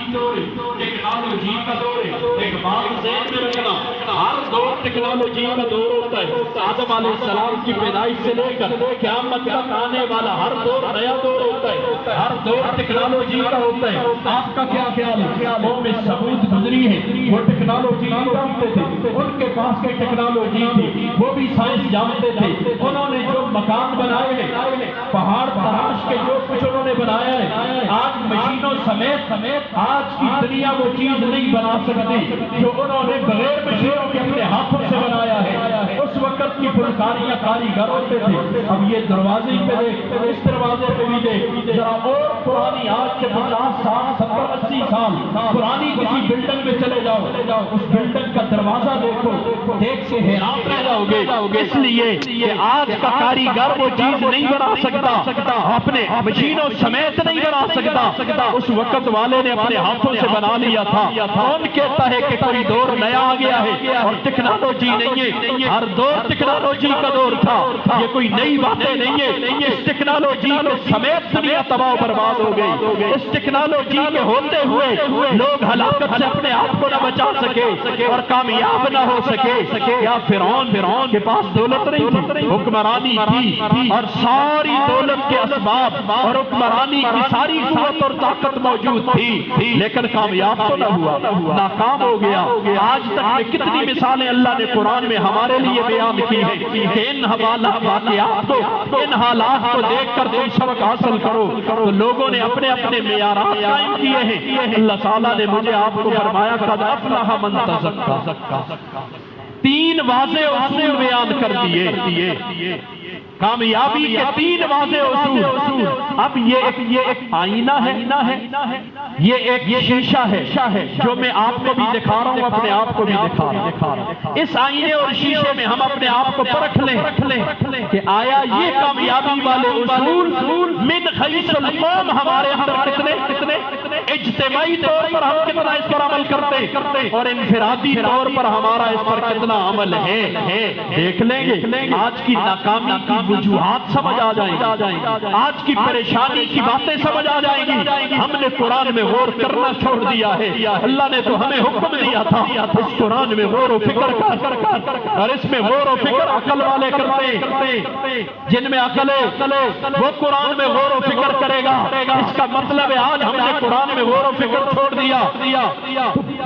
Technology کا دور ہے۔ ایک بات ذہن میں رکھنا، ہر دور ٹیکنالوجی کا دور ہوتا ہے۔ آدم علیہ السلام کی پیدائش سے لے کر قیامت تک آنے والا ہر دور نیا دور ہوتا ہے، ہر دور ٹیکنالوجی کا ہوتا ہے۔ آپ کا کیا خیال ہے؟ قوم ثمود گزری ہے، وہ ٹیکنالوجی نہیں جانتے تھے، ان کے پاس کی ٹیکنالوجی تھی، وہ بھی سائنس جانتے تھے۔ انہوں نے جو مکان بنائے ہیں، پہاڑ تراش کے جو کچھ انہوں نے بنایا ہے، آج مشینوں سمیت آج کی دنیا وہ چیز نہیں بنا سکتی جو انہوں نے بغیر مشینوں کے اپنے ہاتھوں سے بنایا ہے۔ اس وقت کی فنکاریاں کاریگر ہوتے تھے۔ اب یہ دروازے پہ دیکھ، اس دروازے پہ بھی دیکھ، ذرا اور پرانی، آج سے 50 سال 70 80 سال پرانی کسی بلڈنگ میں چلے جاؤ، اس بلڈنگ کا دروازہ دیکھو، دیکھ کے حیران رہ جاؤ گے۔ اس لیے کہ آج کا کاریگر وہ چیز نہیں بنا سکتا، اپنے مشینوں سمیت نہیں بنا سکتا، اس وقت والے نے اپنے ہاتھوں سے بنا لیا تھا۔ کون کہتا ہے کہ کوئی دور نیا آ گیا ہے اور ٹیکنالوجی نہیں ہے؟ ہر دور ٹیکنالوجی کا دور تھا، یہ کوئی نئی باتیں نہیں ہے۔ اس ٹیکنالوجی کے سمیت دنیا تباہ و برباد ہو گئی۔ اس ٹیکنالوجی کے ہوتے ہوئے لوگ ہلاکت سے اپنے آپ کو نہ بچا سکے اور کامیاب نہ ہو سکے۔ یا فرعون کے پاس دولت نہیں تھی، حکمرانی تھی، اور ساری دولت کے اسباب اور حکمرانی کی ساری قوت اور طاقت موجود تھی، لیکن کامیاب تو نہ ہوا، ناکام ہو گیا۔ آج تک میں کتنی مثالیں اللہ نے قرآن میں ہمارے لیے بیان کی ہیں کہ ان واقعات کو، ان حالات کو دیکھ کر تم سبق حاصل کرو۔ تو لوگوں نے اپنے اپنے معیارات قائم کیے ہیں۔ اللہ تعالیٰ نے مجھے آپ کو فرمایا قد افلح من تزکا، 3 واضح اصول بیان کر دیے، کامیابی کے 3 واضح اصول۔ اب یہ ایک آئینہ ہے، یہ ایک شیشہ ہے جو میں آپ کو بھی دکھا رہا ہوں، اپنے آپ کو بھی دکھا رہا ہوں۔ اس آئینے اور شیشے میں ہم اپنے آپ کو پرکھ لیں کہ آیا یہ کامیابی والے اصول من خیس القوم ہمارے اندر کتنے اجتماعی طور پر ہم کتنا اس پر عمل کرتے اور انفرادی طور پر ہمارا اس پر کتنا عمل ہے۔ دیکھ لیں گے آج کی ناکامی کی وجوہات سمجھ آ جائیں گی، آج کی پریشانی کی باتیں سمجھ آ جائیں گی۔ ہم نے قرآن میں غور کرنا چھوڑ دیا ہے۔ اللہ نے تو ہمیں حکم دیا تھا اس قرآن میں غور و فکر کر، اور اس میں غور و فکر عقل والے کرتے، جن میں عقل ہے وہ قرآن میں غور و فکر کرے گا۔ اس کا مطلب ہے آج ہم نے قرآن میں غور و فکر چھوڑ دیا،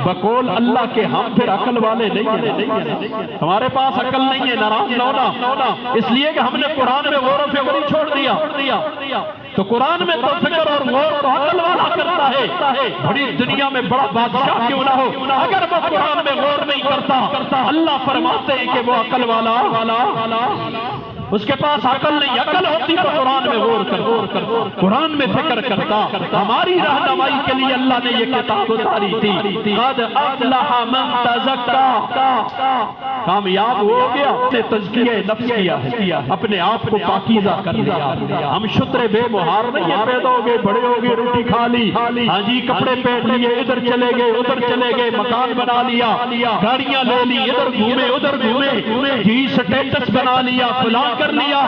بقول اللہ کے ہم پھر عقل والے نہیں ہیں، ہمارے پاس عقل نہیں ہے، ناراض نہ ہونا، اس لیے کہ ہم نے قرآن میں غور و فکر ہی چھوڑ دیا۔ تو قرآن میں تو فکر اور غور تو عقل والا کرتا ہے، بڑی دنیا میں بڑا بادشاہ کیوں نہ ہو، اگر وہ قرآن میں غور نہیں کرتا، اللہ فرماتے ہیں کہ وہ عقل والا اس کے پاس عقل نہیں، عقل ہوتی تو قرآن میں غور کرتا، قرآن میں فکر کرتا۔ ہماری رہنمائی کے لیے اللہ نے یہ کتاب اتاری تھی، قد افلح من تزکا، کامیاب ہو گیا، نے تزکیہ نفس کیا ہے، اپنے آپ کو پاکیزہ کر لیا۔ ہم شترے بے مہار نہیں ہیں، پیدا ہو گئے، بڑے ہو گئے، روٹی کھا لی، ہاں جی کپڑے پہن لیے، ادھر چلے گئے ادھر چلے گئے، مکان بنا لیا، گاڑیاں لے لی، ادھر گھومے ادھر گھومے، جی سٹیٹس بنا لیا، فلاں کر لیا،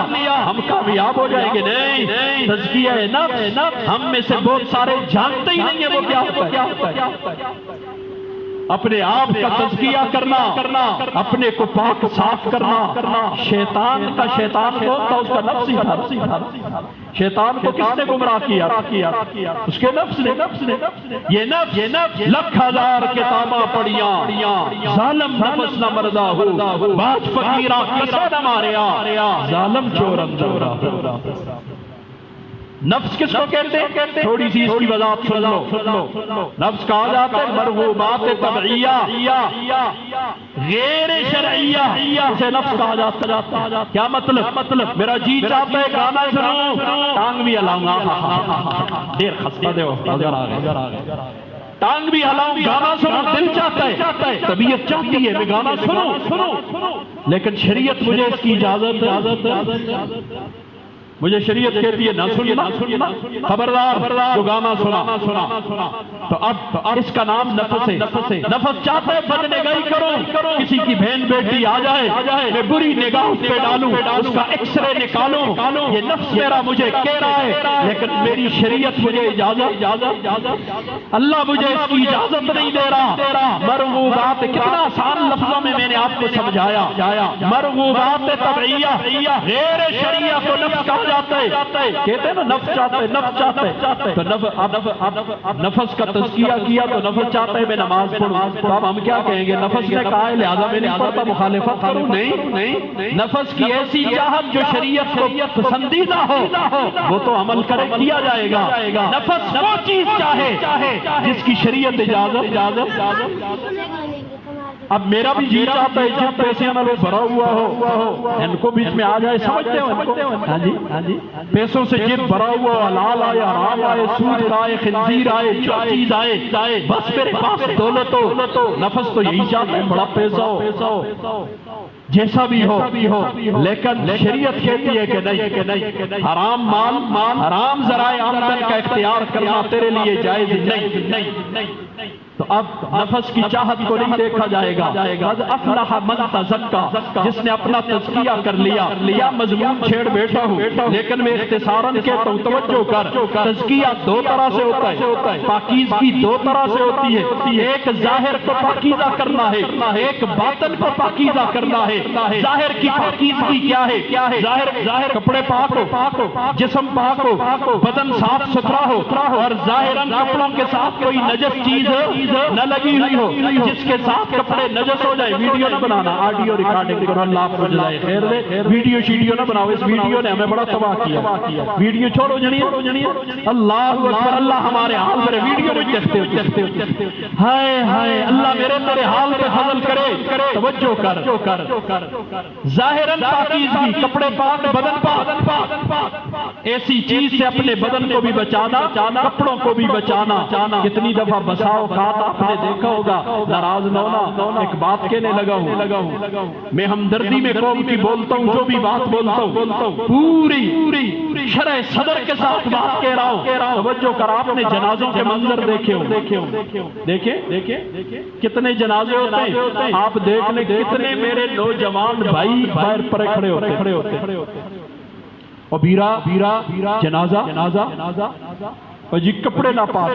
ہم کامیاب ہو جائیں گے؟ نہیں، تزکیہ نفس ہم میں سے بہت سارے جانتے ہی نہیں ہیں وہ کیا ہوتا ہے۔ اپنے آپ کا تزکیہ کرنا، اپنے کو پاک صاف کرنا۔ شیطان کون تھا؟ اس کا نفس ہی تھا۔ شیطان کو کس نے گمراہ کیا؟ اس کے نفس نے۔ یہ نفس لکھ ہزار کتاباں پڑھیاں، ظالم نفس نہ مردہ ہو، باج فقیرہ کسے نہ ماریا، ظالم چور اندورا۔ نفس کس کو کہتے ہیں؟ تھوڑی سی اس کی وضاحت سن لو۔ نفس کہا جاتا ہے مرغوبات طبعیہ غیر شرعیہ، اسے نفس کہا جاتا ہے۔ کیا مطلب؟ میرا جی چاہتا ہے گانا سنوں، ٹانگ بھی ہلاؤں گا، دیر خستہ دے ہو، ٹانگ بھی ہلاؤں، گانا سنوں، دل چاہتا ہے، طبیعت چاہتی ہے میں گانا سنوں، لیکن شریعت مجھے اس کی اجازت مجھے شریعت کہتی ہے نہ سننا، خبردار جو گانا سنا تو اب اس کا نام نفس ہے۔ نفس چاہتا ہے بد نگاہی کرو، کسی کی بہن بیٹی آ جائے میں بری نگاہ اس پہ ڈالوں، اس کا ایکس رے نکالوں، یہ نفس میرا مجھے کہہ رہا ہے، لیکن میری شریعت مجھے اجازت، اللہ مجھے اس کی اجازت نہیں دے رہا۔ مرغوبات، کتنا آسان لفظوں میں نے آپ کو سمجھایا، مرغوبات طبعیہ غیر شریعہ کو نفس کہا جاتا ہے، کہتے ہیں نا نفس چاہتا ہے تو نفس کا تزکیہ کیا تو نفس چاہتا ہے میں نماز پڑھوں، تو اب ہم کیا کہیں گے؟ نفس نے کہا ہے لہذا میں نہیں پڑھتا، مخالفت کروں؟ نہیں، نفس کی ایسی چاہت جو شریعت کو پسندیدہ ہو وہ تو عمل کیا جائے گا۔ نفس وہ چیز چاہے جس کی شریعت اجازت۔ اب میرا بھی جی چاہتا ہے جب پیسے نہ بھرا ہوا ہو، ان کو بیچ میں آ جائے، سمجھتے ہو؟ ہاں جی، پیسوں سے جیب بھرا ہوا، حلال آئے حرام آئے، سود آئے خنزیر آئے جو چیز آئے، بس میرے پاس دولت ہو۔ نفس تو یہی چاہتا ہے بڑا پیسہ ہو، جیسا بھی ہو، لیکن شریعت کہتی ہے کہ نہیں، حرام مال، حرام ذرائع آمدن کا اختیار کرنا تیرے لیے جائز نہیں۔ تو اب نفس کی چاہت کو نہیں دیکھا جائے گا۔ قد افلح من تزکا، جس نے اپنا تزکیہ کر لیا، مضمون چھیڑ بیٹھا ہوں لیکن میں اختصاراً کہتا ہوں، توجہ کر۔ تزکیہ دو طرح سے ہوتا ہے، پاکیزگی دو طرح سے ہوتی ہے، ایک ظاہر کو پاکیزہ کرنا ہے، ایک باطن کو پاکیزہ کرنا ہے۔ ظاہر کی پاکیزگی کیا ہے؟ ظاہر کپڑے پاک ہو، جسم پاک ہو، بدن صاف ستھرا ہو، اور ظاہراً کپڑوں کے ساتھ کوئی نجس چیز نہ لگی ہوئی ہو، جس کے ساتھ کپڑے نجس ہو جائے۔ ویڈیو نہ بنانا، آڈیو ریکارڈنگ کرو، اللہ آپ کو جزائے خیر دے۔ ویڈیو شیڈیو نہ بناؤ، اس ویڈیو نے ہمیں بڑا تباہ کیا۔ ویڈیو چھوڑو جنیے، اللہ اکبر، اللہ ہمارے حال پر ویڈیو میں دیکھتے ہو، ہائے ہائے اللہ میرے تیرے حال پہ فضل کرے۔ توجہ کر، ظاہراً پاکیزگی، کپڑے پاک، بدن پاک، ایسی چیز سے اپنے بدن کو بھی بچانا، کپڑوں کو بھی بچانا۔ کتنی دفعہ بساؤ آپ نے دیکھا ہوگا، ناراض نہ ہونا، ایک بات کہنے لگا ہوں، میں ہمدردی میں قوم کی بولتا ہوں، جو بھی بات بولتا ہوں پوری شرح صدر کے ساتھ بات کہہ رہا ہوں۔ توجہ کر، آپ نے جنازوں کے منظر دیکھے ہوں، دیکھیں کتنے جنازے ہوتے ہیں، آپ دیکھ لیں کتنے میرے نوجوان بھائی باہر پڑے کھڑے ہوتے، اور بیرا جنازہ، اور جی کپڑے ناپاک،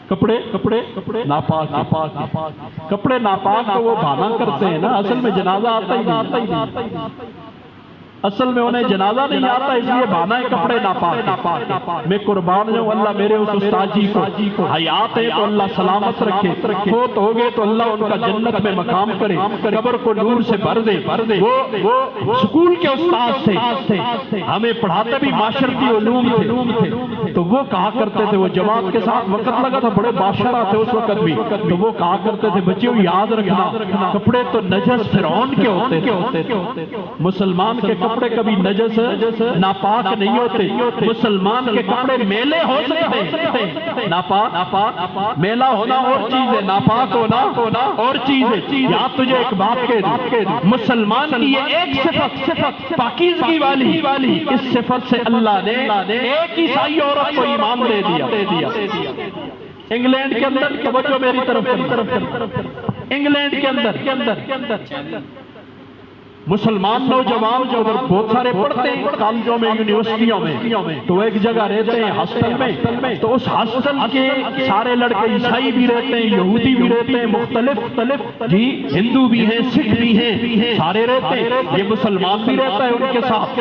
کپڑے ناپاک، کپڑے ناپاک کو وہ بہانا کرتے ہیں نا، اصل میں جنازہ آتا ہی نہیں، اصل میں انہیں جنازہ نہیں آتا، اس لیے بہانا ہے کپڑے ناپاک۔ میں قربان جاؤں، اللہ میرے اس استاد جی کو حیات ہے تو اللہ سلامت رکھے، فوت ہو گئے تو اللہ ان کا جنت میں مقام کرے، قبر کو نور سے بھر دے۔ وہ سکول کے استاد تھے، ہمیں پڑھاتے بھی معاشرتی علوم تھے، تو وہ کہا کرتے تھے، وہ جماعت کے ساتھ وقت لگا تھا، بڑے بادشاہ تھے اس وقت بھی، تو وہ کہا کرتے تھے بچیوں یاد رکھنا کپڑے تو نجس فرعون کے ہوتے تھے، مسلمان کے کپڑے کبھی نجس ناپاک نہیں ہوتے، مسلمان کے کپڑے میلے ہو سکتے ہیں، ناپاک میلا ہونا اور چیز ہے، ناپاک ہونا اور چیز ہے۔ یا تجھے ایک بات کہہ دوں، مسلمان کی یہ ایک صفت پاکیزگی والی، اس صفت سے اللہ نے ایک عیسائی عورت کو ایمان دے دیا۔ انگلینڈ کے اندر، توجہ میری طرف، انگلینڈ کے اندر مسلمان نوجوان جو بہت سارے پڑھتے ہیں کالجوں میں، یونیورسٹیوں میں، تو ایک جگہ رہتے ہیں ہاسٹل میں، تو اس ہاسٹل کے سارے لڑکے عیسائی بھی رہتے ہیں، یہودی بھی رہتے ہیں، مختلف جی ہندو بھی ہیں، سکھ بھی ہیں، سارے رہتے ہیں، یہ مسلمان بھی رہتا ہے ان کے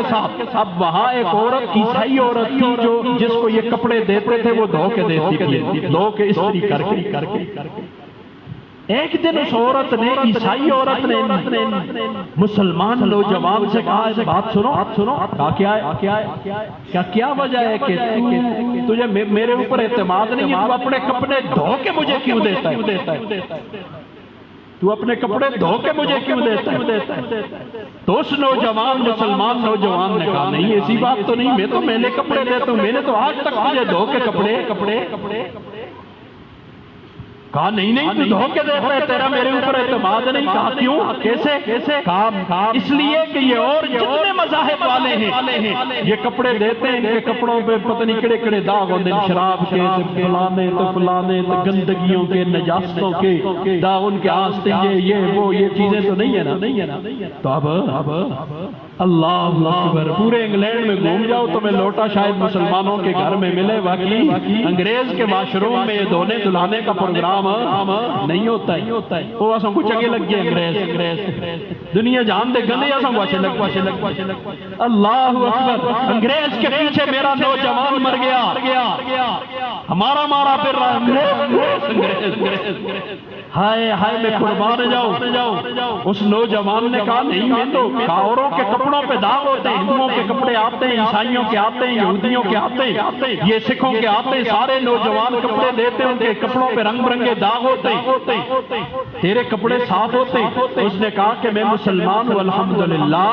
ساتھ۔ اب وہاں ایک عورت، عیسائی عورت تھی، جو جس کو یہ کپڑے دیتے تھے وہ دھو کے دیتی تھی، دھو کے استری کر کے۔ ایک دن اس عورت نے، عیسائی عورت نے مسلمان نوجوان سے کہا، اس بات سنو، کیا وجہ ہے کہ تجھے میرے اوپر اعتماد نہیں ہے، تو اپنے کپڑے دھو کے مجھے کیوں دیتا ہے، تو اپنے کپڑے دھو کے مجھے کیوں دیتا ہے؟ تو اس مسلمان نوجوان نے کہا نہیں ایسی بات تو نہیں، میں تو میلے کپڑے دیتا ہوں، میں نے تو آج تک تجھے دھو کے کپڑے کہا نہیں نہیں تو دھو کے دیکھ رہے، تیرا میرے اوپر اعتماد نہیں۔ کہا کیوں؟ کیسے؟ کہا اس لیے کہ یہ اور جتنے مذاہب والے ہیں یہ کپڑے دیتے ہیں، ان کے کپڑوں پہ پتہ نہیں کڑے کڑے داغ ہوتے ہیں، شراب کے فلانے تو گندگیوں کے، نجاستوں کے داغ ان کے آستے، یہ چیزیں تو نہیں ہے نا۔ تو اب اللہ اکبر، پورے انگلینڈ میں گھوم جاؤ تو میں لوٹا شاید مسلمانوں کے گھر میں ملے، باقی انگریز کے واش روم میں یہ دھونے دھلانے کا پروگرام نہیں ہوتا ہے۔ وہ اساں کو چنگے لگ گئے انگریز، دنیا جان دے گندے اساں کو اچھے لگ۔ اللہ اکبر، انگریز کے پیچھے میرا نوجوان مر گیا، ہمارا مارا پھر رہا انگریز۔ ہائے ہائے میں قربان جاؤں۔ اس نوجوان نے کہا نہیں، میں تو اوروں کے کپڑوں پہ داغ ہوتے ہیں، ہندوؤں کے کپڑے آتے ہیں، عیسائیوں کے آتے ہیں، یہودیوں کے آتے ہیں، یہ سکھوں کے آتے ہیں، سارے نوجوان کپڑے دیتے ہیں، ان کے کپڑوں پہ رنگ برنگے داغ ہوتے ہیں، تیرے کپڑے صاف ہوتے ہیں۔ اس نے کہا کہ میں مسلمان ہوں الحمدللہ،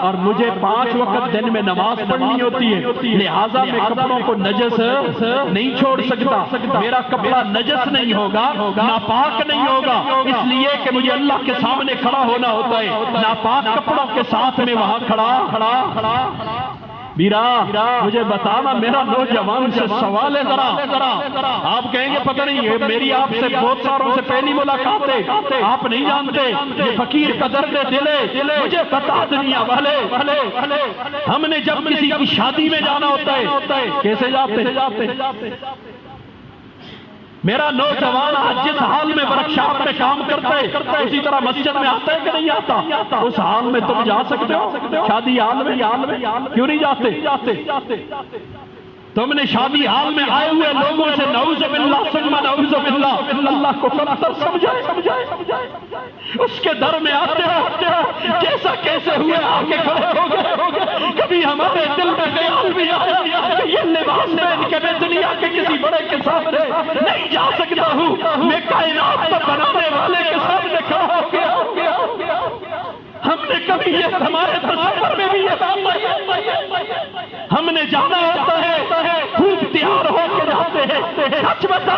اور مجھے 5 وقت دن میں نماز پڑھنی ہوتی ہے، لہٰذا میں کپڑوں کو نجس نہیں چھوڑ سکتا، میرا کپڑا نجس نہیں ہوگا، ناپاک نہیں ہوگا، اس لیے کہ مجھے اللہ کے سامنے کھڑا ہونا ہوتا ہے، ناپاک کپڑوں کے ساتھ میں وہاں کھڑا۔ میرا مجھے بتانا، میرا نوجوان سے سوال ہے ذرا، آپ کہیں گے پتہ نہیں ہے، میری آپ سے بہت ساروں سے پہلی ملاقات ہے، آپ نہیں جانتے یہ فقیر کا درد دل ہے، مجھے بتا دنیا والے، ہم نے جب کسی کی شادی میں جانا ہوتا ہے کیسے جاتے؟ میرا نوجوان آج جس حال میں ورکشاپ میں کام کرتا ہے اسی طرح مسجد میں آتا ہے کہ نہیں آتا؟ اس حال میں تم جا سکتے ہو؟ شادی حال میں کیوں نہیں جاتے؟ تم نے شادی حال میں آئے ہوئے لوگوں سے نعوذ باللہ ثم نعوذ باللہ اللہ کو کمتر سمجھائے، اس کے در میں آتے ہو جیسا کیسے ہوئے آگے کھڑے ہو گئے۔ کبھی ہمارے دل میں خیال بھی آیا کہ یہ لباس پہن کے میں دنیا کے کسی بڑے کے سامنے نہیں جا سکتا ہوں، میں کائنات کو بنانے والے کے سامنے کھڑا ہو گیا۔ ہم نے کبھی یہ ہمارے تصور میں بھی یہ بات آئی، ہم نے جانا ہوتا ہے خوب تیار ہو کے جاتے ہیں، سچ بتا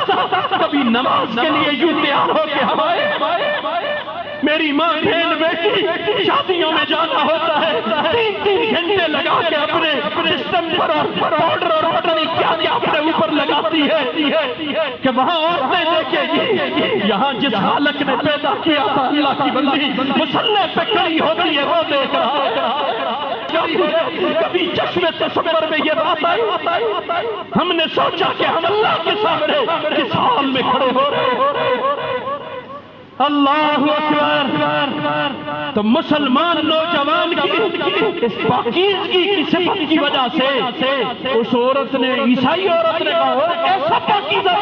کبھی نماز کے لیے یوں تیار ہو کے ہمارے میری ماں بہن بیٹی شادیوں میں جانا ہوتا ہے 3 گھنٹے لگا کے اپنے جسم پر پاؤڈر اور پتہ نہیں کیا کیا اپنے اوپر لگاتی ہے کہ وہاں عورتیں دیکھیں یہاں جس حالت نے پیدا کیا تھا اللہ کی بندی مصلی پہ کھڑی ہوتی ہے وہ دیکھ رہا ہے۔ کبھی چشم تصور میں یہ بات آئی، ہم نے سوچا کہ ہم اللہ کے سامنے کس حال میں کھڑے ہو رہے ہیں۔ اللہ اکبر، تو مسلمان نوجوان کی اس پاکیزگی کی صفت کی وجہ سے اس عورت نے، عیسائی عورت نے کہا ایسا پاکیزہ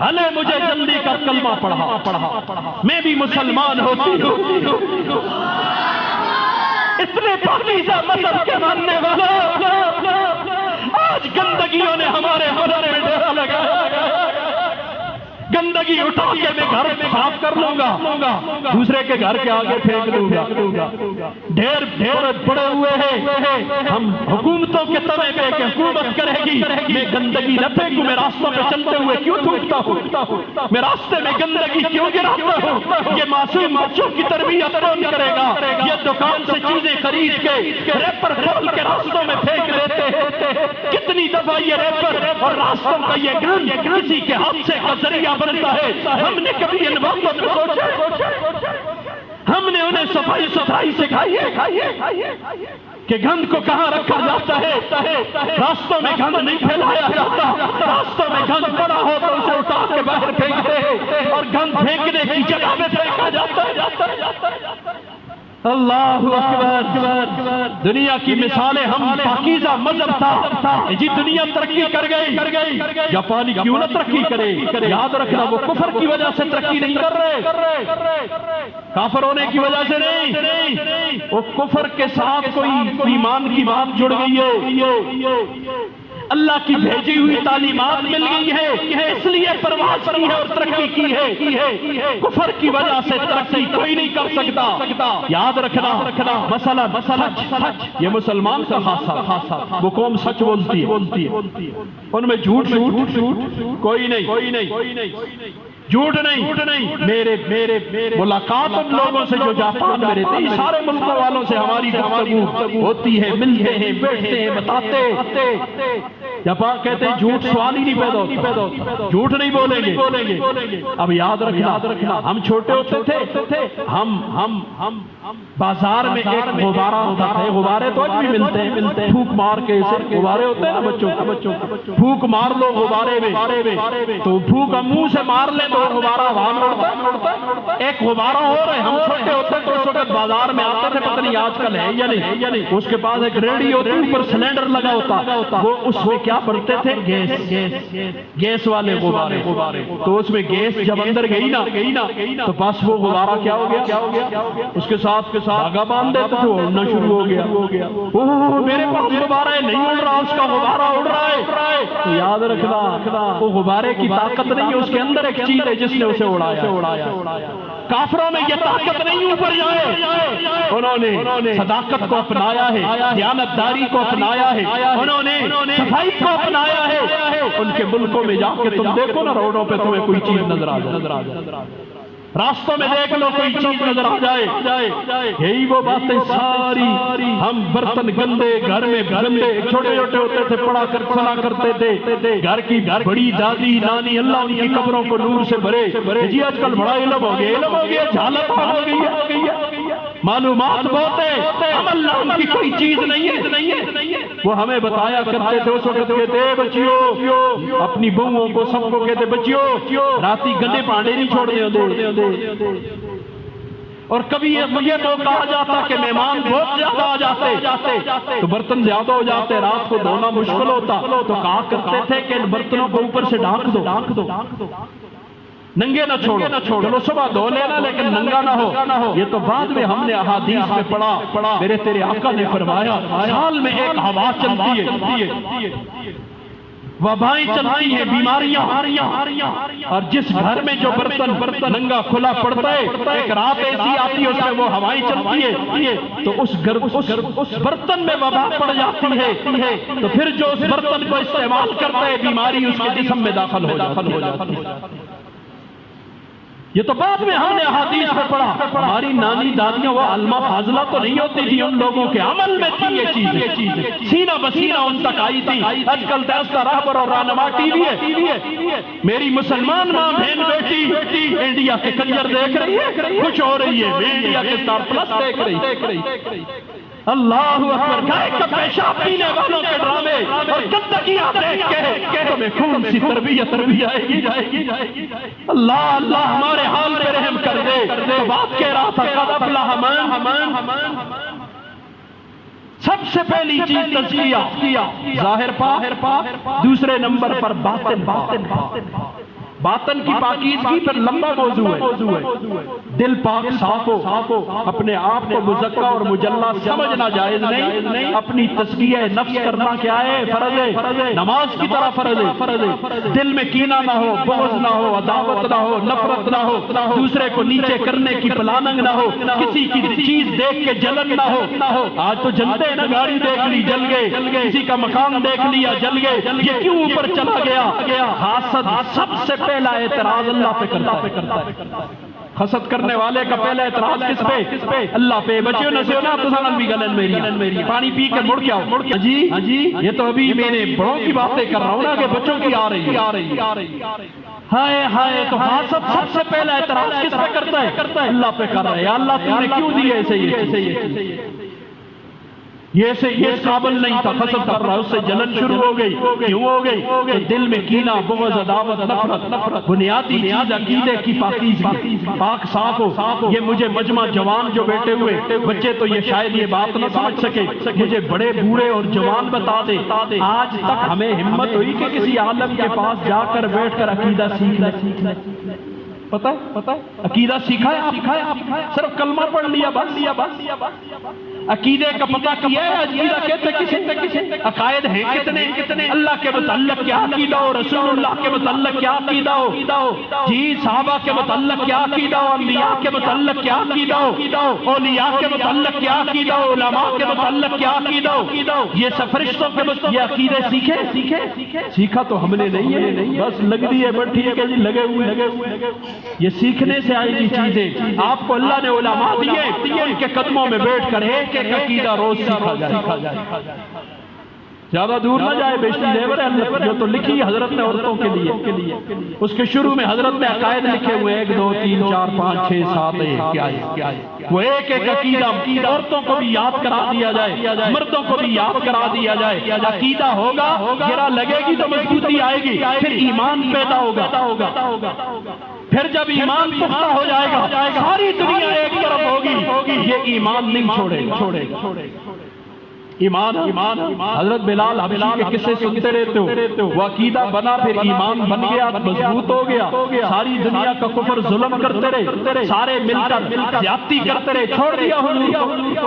ہلے مجھے جلدی کر کلمہ پڑھا، میں بھی مسلمان ہوتی ہوں۔ اتنے پاکیزہ مذہب کے ماننے والا آج گندگیوں نے ہمارے حلر میں ڈیرا لگایا، گندگی اٹھا کے میں گھر صاف کر لوں گا، دوسرے کے گھر کے آگے پھینک دوں گا، ڈھیر پڑے ہوئے ہیں، ہم حکومتوں کے تنے پہ کہ حکومت کرے گی، میں گندگی نہ پھینکوں، میں راستوں پہ چلتے ہوئے کیوں تھوکتا ہوں، میں راستے میں گندگی کیوں گراتا ہوں، یہ معصوم بچوں کی تربیت کون کرے گا؟ یہ دکان سے چیزیں خرید کے ریپر کھول کے راستوں میں پھینک دیتے ہیں، کتنی دفعہ یہ ریپر اور راستوں کا یہ گند کسی کے حادثے کا ذریعہ بنتا ہے۔ ہم نے کبھی ان باتوں کو سوچا؟ ہم نے انہیں صفائی ستھرائی سکھائی ہے کہ گند کو کہاں رکھا جاتا ہے، راستوں میں گند نہیں پھیلایا جاتا، راستوں میں گند پڑا ہو تو اسے اٹھا کے باہر پھینکتے ہیں اور گند پھینکنے کی جگہ میں پھینکا جاتا ہے۔ اللہ اکبر، دنیا کی مثالیں، ہم پاکیزہ مذہب تھا جی دنیا ترقی کر گئی، جاپانی کیوں نہ ترقی کرے؟ یاد رکھنا وہ کفر کی وجہ سے ترقی نہیں کر رہے، کافر ہونے کی وجہ سے نہیں، وہ کفر کے ساتھ کوئی ایمان کی بات جڑ گئی ہے۔ اللہ کی بھیجی ہوئی تعلیمات مل گئی ہے، اس لیے پرواز کی ہے اور ترقی کی ہے۔ کفر کی وجہ سے ترقی کوئی نہیں کر سکتا۔ یاد رکھنا مثلا یہ مسلمان کا خاصہ، وہ قوم سچ بولتی ہے، ان میں جھوٹ کوئی نہیں، جھوٹ نہیں۔ میرے ملاقات ان لوگوں سے جو جاپان میں رہتے ہیں، سارے ملکوں والوں سے ہماری گفتگو ہوتی ہے، ملتے ہیں، بیٹھتے ہیں، بتاتے۔ جاپان کہتے ہیں جھوٹ سوال ہی نہیں پیدا ہوتا، جھوٹ نہیں بولیں گے۔ اب یاد رکھنا ہم چھوٹے ہوتے تھے، ہم بازار میں ایک غبارہ ہوتا ہے، غبارے تو اب بھی ملتے ہیں، پھوک مار کے اسے غبارے ہوتے ہیں نا بچوں کے، پھوک مار لو غبارے میں تو پھوک منہ سے مار لیں تو غبارہ ہوا میں اڑتا ہے۔ ایک غبارہ ہو رہے، ہم چھوٹے ہوتے تو اس وقت بازار میں آتے تھے، پتہ نہیں آج کل ہے یا نہیں، اس کے پاس ایک ریڈی ہوتی، اوپر سلنڈر لگا ہوتا، وہ اس میں کیا بڑھتے تھے، گیس والے غبارے، تو اس میں گیس جب اندر گئی نا تو بس وہ غبارہ کیا ہو گیا، اس کے ساتھ دھاگا باندھ دیتے تھے، اڑنا شروع ہو گیا۔ میرے پاس غبارہ ہے، نہیں اڑ رہا، اس کا غبارہ اڑ رہا ہے۔ تو یاد رکھنا وہ غبارے کی طاقت نہیں ہے، اس کے اندر ایک چیز ہے جس نے اسے اڑایا۔ کافروں میں یہ طاقت نہیں اوپر جائے، انہوں نے صداقت کو اپنایا ہے، دیانتداری کو اپنایا ہے، انہوں نے صفائی کو اپنایا ہے۔ ان کے ملکوں میں جا کے تم دیکھو نا، روڈوں پہ تمہیں کوئی چیز نظر آ جائے، راستوں میں دیکھ لو کوئی چیز نظر آ جائے۔ یہی وہ باتیں ساری، ہم برتن گندے، گھر میں گندے، چھوٹے ہوتے تھے، پڑھا کر سنا کرتے تھے، گھر کی بڑی دادی نانی اللہ ان کی قبروں کو نور سے بھرے۔ جی آج کل بڑا علم ہو گیا، جہالت ہو گئی ہے، معلومات بہت ہے، عمل نام کی کوئی چیز نہیں ہے۔ وہ ہمیں بتایا کرتے تھے، اس وقت کہتے بچیوں، اپنی بہوؤں کو سب کو کہتے بچیوں راتی گندے پانڈے نہیں چھوڑنے ہوتے۔ اور کبھی یہ تو کہا جاتا کہ مہمان بہت زیادہ آ جاتے تو برتن زیادہ ہو جاتے، رات کو دھونا مشکل ہوتا، تو کہا کرتے تھے کہ ان برتنوں کو اوپر سے ڈھانک دو، ننگے نہ چھوڑو، چلو صبح دھو لینا لیکن ننگا نہ ہو۔ یہ تو بعد میں ہم نے احادیث میں پڑھا، میرے تیرے آقا نے فرمایا سال میں ایک ہوا چلتی ہے، وبائیں چلتی ہیں، بیماریاں، اور جس گھر میں جو برتن ننگا کھلا پڑتا ہے، ایک رات ایسی آتی ہے اس میں وہ ہوائیں چلتی ہے تو اس برتن میں وبا پڑ جاتی ہے، تو پھر جو اس برتن کو استعمال کرتا ہے بیماری اس کے جسم میں داخل ہو جاتی ہے۔ یہ تو بعد میں ہم نے احادیث میں پڑھا۔ ہماری نانی دادیاں وہ علمہ فاضلہ تو نہیں ہوتی تھی، ان لوگوں کے عمل میں تھی یہ چیز، سینہ بسینہ ان تک آئی تھی۔ آج کل دستہ راہبر اور رہنما ٹی وی ہے، میری مسلمان ماں بہن بیٹی انڈیا کے کنجر دیکھ رہی ہے، خوش ہو رہی ہے، میں انڈیا کے اسٹار پلس دیکھ رہی۔ اللہ اکبر، گائے کا پیشاب پینے والوں کے ڈرامے اور گندگیاں دیکھ کے تمہیں خون سی تربیت آئے گی۔ اللہ ہمارے حال پہ رحم کر دے۔ تو بات کہہ رہا تھا قد افلح من، سب سے پہلی چیز تزکیہ، ظاہر پاک، دوسرے نمبر پر باطن کی پاکیزگی پر لمبا موضوع ہے۔ دل پاک صاف ہو، اپنے آپ کو مزکا اور مجلہ سمجھنا جائز نہیں، اپنی تزکیہ نفس کرنا کیا ہے، فرض ہے، نماز کی طرح فرض ہے۔ دل میں کینہ نہ ہو، بغض نہ ہو، عداوت نہ ہو، نفرت نہ ہو، دوسرے کو نیچے کرنے کی پلاننگ نہ ہو، کسی کی چیز دیکھ کے جلن نہ ہو۔ آج تو جلتے ہیں نا، گاڑی دیکھ لی جل گئے، کسی کا مکان دیکھ لیا جل گئے، یہ کیوں اوپر چلا گیا؟ حاسد سب سے پہلا اعتراض اللہ پہ کرتا ہے۔ حسد کرنے والے کا پہلا اعتراض کس پہ؟ اللہ پہ۔ بچیوں نے سنا تو سنن بھی گلن میری، پانی پی کر مڑ گیا۔ جی یہ تو ابھی میں نے بڑوں کی باتیں کر رہا ہوں نا کہ بچوں کی آ رہی ہے۔ ہائے تو حسد سب سے پہلا اعتراض کس پہ کرتا ہے؟ اللہ پہ کر رہا ہے، اللہ تم نے کیوں دی ایسے یہ یہ قابل نہیں تھا، حسد کر رہا، اس سے جلن شروع ہو گئی۔ کیوں ہو گئی؟ کہ دل میں کینہ، بغض، عداوت، نفرت، بنیادی چیز عقیدے کی پاکیزگی، پاک صاف ہو۔ یہ مجھے مجمع جوان جو بیٹھے ہوئے بچے تو یہ شاید یہ بات نہ سمجھ سکے، مجھے بڑے بوڑھے اور جوان بتا دے، آج تک ہمیں ہمت ہوئی کہ کسی عالم کے پاس جا کر بیٹھ کر عقیدہ سیکھ لیں؟ پتہ ہے عقیدہ سیکھا ہے آپ صرف کلمہ پڑھ لیا بس عقیدے کا پتہ کیا ہے عقیدہ کہتے کسے عقائد ہیں کتنے اللہ کے متعلق کیا عقیدہ ہو رسول اللہ کے متعلق کیا عقیدہ ہو جی صحابہ کے متعلق کیا عقیدہ ہو انبیاء کے متعلق کیا عقیدہ ہو اولیاء کے متعلق کیا عقیدہ ہو علماء کے متعلق کیا عقیدہ ہو یہ فرشتوں کے متعلق یہ عقیدے سیکھے سیکھا تو ہم نے نہیں ہے بس لگ دی ہے بٹ ٹھیک ہے جی لگے ہوئے یہ سیکھنے سے آئی گی چیزیں آپ کو اللہ نے علماء دیے ان کے قدموں میں بیٹھ کر ایک عقیدہ روز سیکھا جائے زیادہ دور نہ جائے بیشتی لیور ہے جو تو لکھی حضرت نے عورتوں کے لیے اس کے شروع میں حضرت نے عقائد لکھے ہوئے 1 2 3 4 5 6 7 کیا ہے وہ ایک عقیدہ عورتوں کو بھی یاد کرا دیا جائے مردوں کو بھی یاد کرا دیا جائے عقیدہ ہوگا گرا لگے گی تو مضبوطی آئے گی پھر ایمان پیدا ہوگا پھر جب ایمان پختہ ہو جائے گا ساری دنیا ایک طرف ہوگی یہ ایمان نہیں چھوڑے گا ایمان حضرت بلال حبشی کے قصے سنتے رہتے ہو وہ عقیدہ بنا پھر ایمان بن گیا مضبوط ہو گیا ساری دنیا کا کفر ظلم کرتے رہے سارے مل کر زیادتی کرتے رہے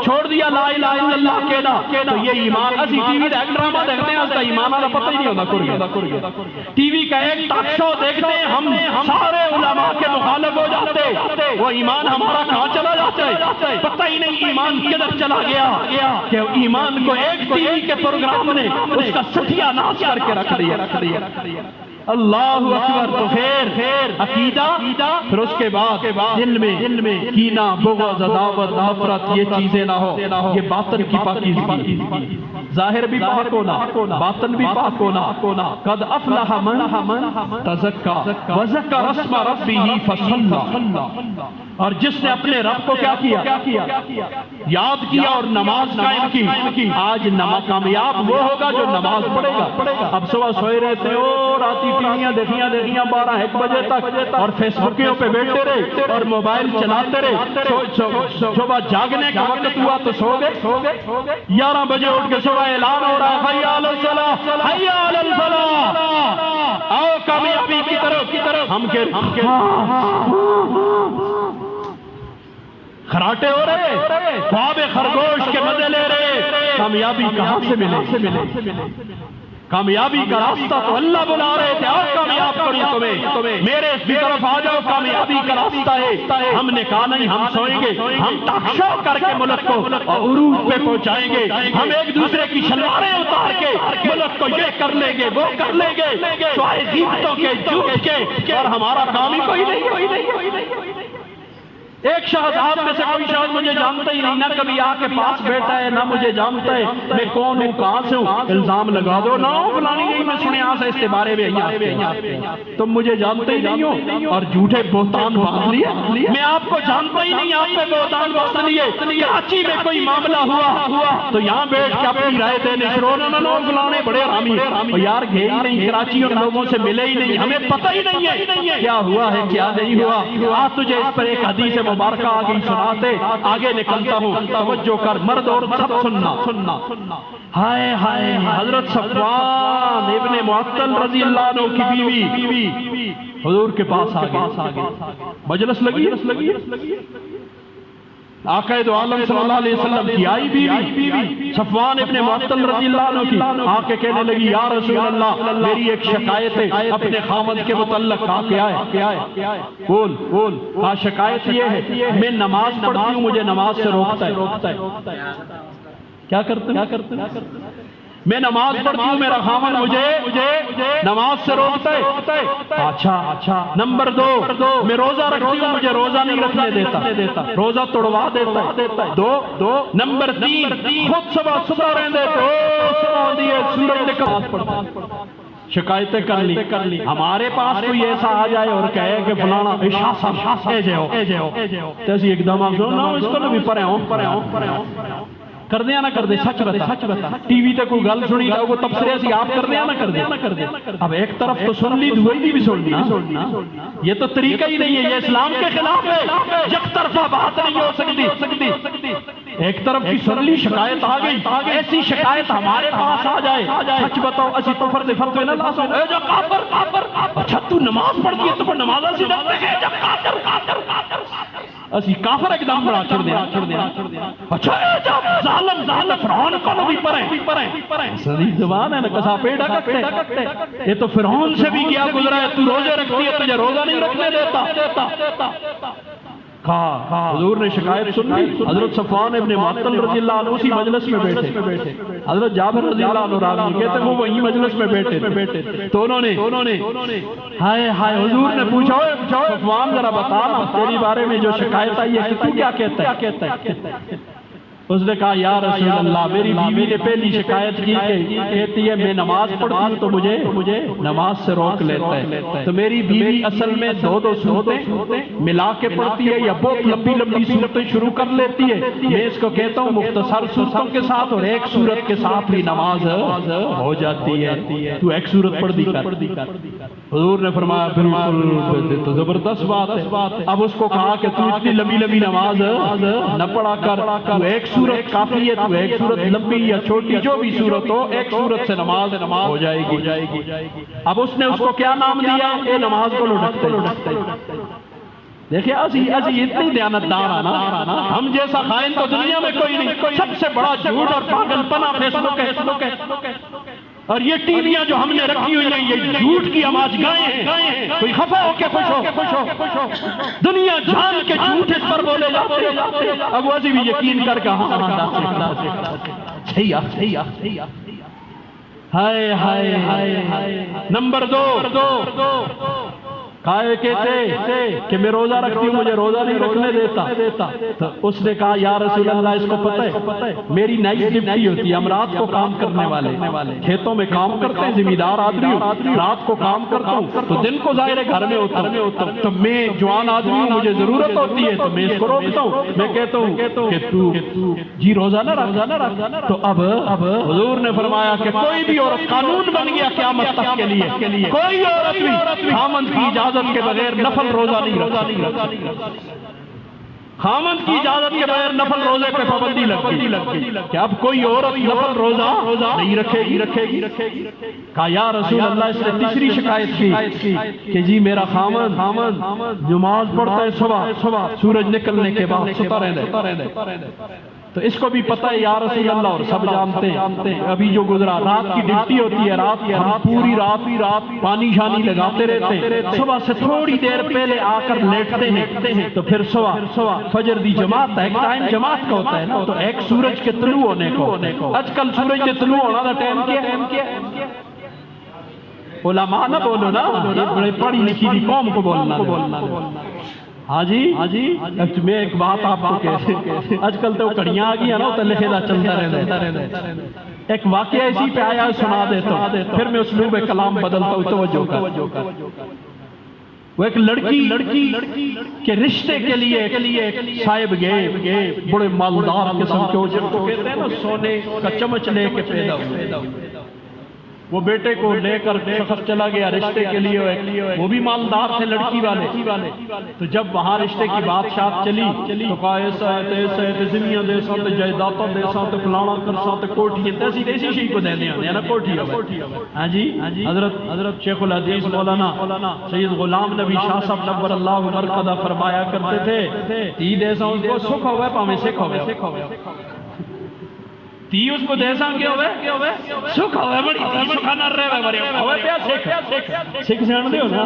چھوڑ دیا لا الہ الا اللہ کہنا تو یہ ایمان اسی ٹی وی ایک ڈرامہ دیکھتے ہیں اس کا ایمان والا پتہ ہی نہیں ہوتا ٹی وی کا ایک ٹاک شو دیکھتے ہیں ہم سارے علماء کے مخالف ہو جاتے وہ ایمان ہمارا کہاں چلا جاتا ہے پتہ ہی نہیں ایمان کدھر چلا گیا کہ ایمان کو ایک ٹی وی کے پروگرام نے اس کا ستیہ ناش کر کے رکھ دیا اللہ اکبر تو پھر عقیدہ پھر اس کے بعد دل میں کینہ بغض عداوت نفرت یہ چیزیں نہ ہو یہ باطن کی پاکیزگی ظاہر بھی پاک ہونا باطن بھی پاک ہونا قد افلح من تزکا وذکر اسم ربہ فصلی اور جس نے اپنے رب کو کیا کیا یاد کیا اور نماز قائم کی آج کامیاب وہ ہوگا جو نماز پڑھے گا اب صبح سوئے رہتے ہو راتی ٹیویاں دیکھیاں 12-1 بجے تک اور فیس بکیوں پہ بیٹھتے رہے اور موبائل چلاتے رہے صبح جاگنے کا وقت ہوا تو سو گئے 11 بجے اٹھ کے صبح اعلان ہو رہا ہے حی علی الصلاۃ حی علی الفلاح آؤ کامیابی کی طرف ہم خراٹے ہو رہے خواب خرگوش کے مزے لے رہے کامیابی کہاں سے ملے کامیابی کا راستہ تو اللہ بلا رہے تھے اور کامیاب کروں تمہیں میرے اس طرف آ جاؤ کامیابی کا راستہ ہے ہم نے کہا نہیں ہم سوئیں گے ہم ٹاک شو کر کے ملک کو عروج پہ پہنچائیں گے ہم ایک دوسرے کی شلواریں اتار کے ملک کو یہ کر لیں گے وہ کر لیں گے سوائے غیبتوں کے جھوٹ کے اور ہمارا کام ہی کوئی نہیں ایک شخص آپ میں سے کوئی شخص مجھے جانتا ہی نہیں نہ کبھی آ کے پاس بیٹھا ہے نہ مجھے جانتا ہے میں کون ہوں کہاں سے ہوں الزام لگا دو نہ فلانی نہیں میں سنے آسا اس کے بارے میں تم مجھے جانتے ہی نہیں ہو اور جھوٹے بہتان باندھ لیے میں آپ کو جانتا ہی نہیں آپ پہ بہتان باندھ لیے کراچی میں کوئی معاملہ ہوا تو یہاں بیٹھ کے اپنی رائے دینے شروع نہ فلانے بڑے حرامی یار گئے ہی نہیں کراچی اور لوگوں سے ملے ہی نہیں ہمیں پتہ ہی نہیں ہے کیا ہوا ہے کیا نہیں ہوا آج تجھے اس پر ایک حدیث مبارکہ آگے سناتے آگے نکلتا ہوں توجہ کر مرد اور سب سننا ہائے ہائے حضرت صفوان ابن معطل رضی اللہ عنہ کی بیوی حضور کے پاس آگے مجلس لگی آقا دو عالم صلی اللہ علیہ وسلم کی آئی بیوی صفوان ابن معطل رضی اللہ عنہ کی آکے کہنے لگی یا رسول اللہ میری ایک شکایت ہے اپنے خامد کے متعلق کیا ہے بول شکایت یہ ہے میں نماز پڑھتی ہوں مجھے نماز سے روکتا ہے کیا کرتے میں نماز پڑھتی ہوں میرا خامد مجھے نماز سے روکتا ہے اچھا نمبر 2 میں روزہ رکھتی ہوں مجھے روزہ نہیں رکھنے دیتا روزہ توڑوا دیتا ہے 2 نمبر 3 خود صبح رہنے دیتے شکایتیں کر لی ہمارے پاس کوئی ایسا آ جائے اور کہے کہ فلانا ایسی ایک دم اس کو بھی پرے ہوں کر دیا نہ کر دے سچ بتا ٹی وی تے کوئی گل سنی جاؤ وہ تبصرے سی آپ کر دیا نہ کر دے اب ایک طرف تو سن لی دوسری بھی سننا یہ تو طریقہ ہی نہیں ہے یہ اسلام کے خلاف ہے یک طرفہ بات نہیں ہو سکتی ایک طرف کی سرلی شکایت آ گئی، ایسی شکایت ہمارے پاس آ جائے، سچ بتاؤ اسی تو فرد فتوے نہ لا سکتے، اے جو کافر، اچھا تو نماز پڑھتی ہے تو پھر نماز اسی رکھتے ہیں جب کافر اسی کافر ایک دم بڑا چھوڑ دیا، اچھا جب ظالم فرعون کو بھی پڑھیں صحیح زبان ہے نا، کسا پیڑا کتے، یہ تو فرعون سے بھی کیا گزرا ہے، تو روزے رکھتی ہے تجھے روزہ نہیں رکھنے دیتا۔ کہا حضور نے شکایت سن لی، حضرت صفوان ابن معطل رضی اللہ عنہ اسی مجلس میں بیٹھے، حضرت جابر رضی اللہ عنہ راوی کہتے ہیں وہ وہی مجلس میں بیٹھے تھے، تو انہوں نے ہائے حضور نے پوچھا صفوان ذرا بتا نا تیری بارے میں جو شکایت آئی ہے کہ تو کیا کہتا ہے؟ اس نے کہا یا رسول اللہ میری بیوی نے پہلی شکایت کی کہتی ہے میں نماز پڑھتی ہوں تو مجھے نماز سے روک لیتا ہے، تو میری بیوی اصل میں دو صورتیں ملا کے پڑھتی ہے یا بہت لمبی صورتیں شروع کر لیتی ہے، میں اس کو کہتا ہوں مختصر صورتوں کے ساتھ اور ایک صورت کے ساتھ بھی نماز ہو جاتی ہے، تو ایک صورت پڑھ دی کر۔ حضور نے فرمایا بالکل تو زبردست بات ہے، اب اس کو کہا کہ تو اتنی لمبی نماز نہ پڑھا کر، تو ایک صورت کافی ہے، تو ایک صورت لمبی یا چھوٹی جو بھی صورت ہو ایک صورت سے نماز ہو جائے گی۔ اب اس نے اس کو کیا نام دیا؟ اے نماز کو لٹکتے۔ دیکھیں اسی اتنی دیانتدار آنا، ہم جیسا خائن تو دنیا میں کوئی نہیں، سب سے بڑا جھوٹ اور پاگل پنا فیس بک ہے، اور یہ ٹی ویاں جو ہم نے رکھی ہوئی ہیں یہ جھوٹ کی آواز گائیں ہیں، کوئی خفا ہو کے خوش ہو، دنیا جان کے جھوٹ اس پر بولے جاتے، اب وہ بھی یقین کر کے ہائے نمبر 2 کہے کہتے کہ میں روزہ رکھتی ہوں مجھے روزہ نہیں رکھنے دیتا، تو اس نے کہا یا رسول اللہ اس کو پتہ ہے میری نائٹ ڈیوٹی ہوتی ہے، ہم رات کو کام کرنے والے کھیتوں میں کام کرتے ہیں، ذمہ دار آدمی ہوں، رات کو کام کرتا ہوں تو دن کو ظاہر ہے گھر میں ہوتا ہوں، تو میں جوان آدمی ہوں مجھے ضرورت ہوتی ہے تو میں اس کو روکتا ہوں، میں کہتا ہوں کہ تو جی روزہ نہ رکھ، تو اب حضور نے فرمایا کہ کوئی بھی عورت قانون بن گیا قیامت تک کے لیے، کوئی عورت بھی خامند کی اجازت کے بغیر نفل روزہ نہیں رکھتی، خامند کی اجازت کے بغیر نفل روزے پہ پابندی لگتی کہ اب کوئی عورت نفل روزہ نہیں رکھے گی۔ کہا یا رسول اللہ اس نے تیسری شکایت کی کہ جی میرا خامند نماز پڑھتا ہے صبح سورج نکلنے کے بعد ستا رہے، تو اس کو بھی پتہ ہے یا رسول اللہ اور سب جانتے ہیں، ابھی جو گزرا رات کی ڈیوٹی ہوتی ہے، رات کی ہم پوری رات پانی شانی لگاتے رہتے ہیں، صبح سے تھوڑی دیر پہلے آ کر لیٹتے ہیں، تو پھر صبح فجر دی جماعت ایک ٹائم جماعت کا ہوتا ہے نا، تو ایک سورج کے طلوع ہونے کو، آج کل سورج کے طلوع ہونا دا ٹائم کیا علماء نہ بولو نا، بڑے پڑھی لکھی دی قوم کو بولنا۔ ہاں جی میں ایک بات آپ کو کہتے آج کل تو کڑیاں آ گئی ہیں نا، تو لکھے دا چلتا رہتا ہے، ایک واقعہ اسی پہ آیا سنا دیتا ہوں، پھر میں اسلوب کلام بدلتا ہوں، توجہ کر۔ وہ ایک لڑکی کے رشتے کے لیے صاحب گئے، بڑے مالدار قسم کے جن کو کہتے ہیں نا سونے کا چمچ لے کے پیدا ہوئے، وہ بیٹے کو لے کر شخص چلا گیا رشتے کے لیے، وہ بھی مالدار تھے لڑکی والے، تو جب وہاں رشتے کی بات شات چلی تو کہا ایسا ہے زمینیاں دے سا تے جائیداداں دے سا تے فلانا کر سا تے کوٹھیاں تیسی شئی کو دے دیا نا کوٹھی ہوئے۔ ہاں جی حضرت شیخ الحدیث مولانا سید غلام نبی شاہ صاحب نور اللہ مرقدہ فرمایا کرتے تھے تی دے سا اس کو سکھ ہوئے پاہمیں سکھ ہوئے، تی اس کو دے ساں کیا ہوئے سکھ ہوئے، بڑی تی سکھا نہ رہے بڑے ہوئے پیا سکھ جان دے ہو نا،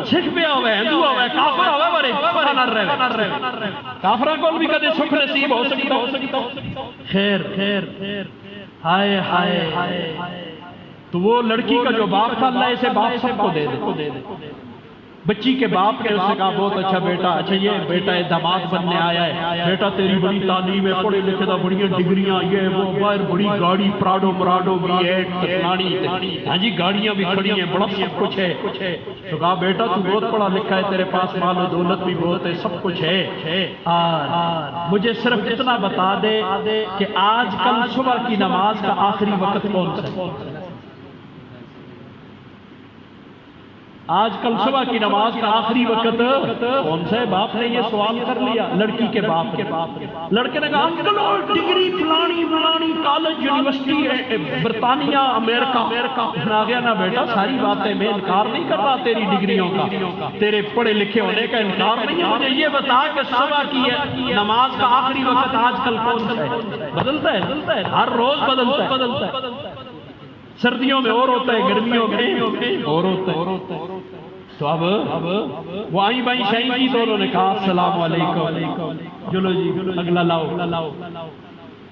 سکھ پیا ہوئے ہندو ہوئے کافر ہوئے بڑے سکھا نہ رہے، کافرہ کو بھی کدے سکھ نصیب ہو سکتا۔ خیر ہائے تو وہ لڑکی کا جو باپ تھا اللہ اسے باپ سب کو دے دے، بچی کے باپ نے اس سے کہا بہت اچھا بیٹا، اچھا یہ بیٹا داماد بننے آیا ہے، بیٹا تیری بڑی تعلیم ہے، پڑھے لکھے دا بڑی ڈگریاں، یہ وہ باہر بڑی گاڑی پراڈو مراڈو B8 کتنانی، ہاں جی گاڑیاں بھی کھڑی ہیں، بڑا سب کچھ ہے، تو کہا بیٹا تو بہت پڑھا لکھا ہے، تیرے پاس مال و دولت بھی بہت ہے، سب کچھ ہے، مجھے صرف اتنا بتا دے کہ آج کل صبح کی نماز کا آخری وقت کون سا ہے؟ آج کل صبح کی نماز کا آخری وقت کون سے باپ نے یہ سوال کر لیا لڑکی کے باپ لڑکے نے کہا انکل اور ڈگری فلانی فلانی کالج یونیورسٹی برطانیہ امریکہ آ گیا نا بیٹا ساری باتیں میں انکار نہیں کر رہا تیری ڈگریوں کا تیرے پڑھے لکھے ہونے کا انکار نہیں ہے مجھے یہ بتا کہ صبح کی نماز کا آخری وقت آج کل کون سا ہے بدلتا ہے ہر روز بدلتا ہے سردیوں میں اور ہوتا ہے گرمیوں میں اور ہوتا ہے تو اب وہ آئی بائی شاہی کی تو انہوں نے کہا السلام علیکم چلو جی اگلا لاؤ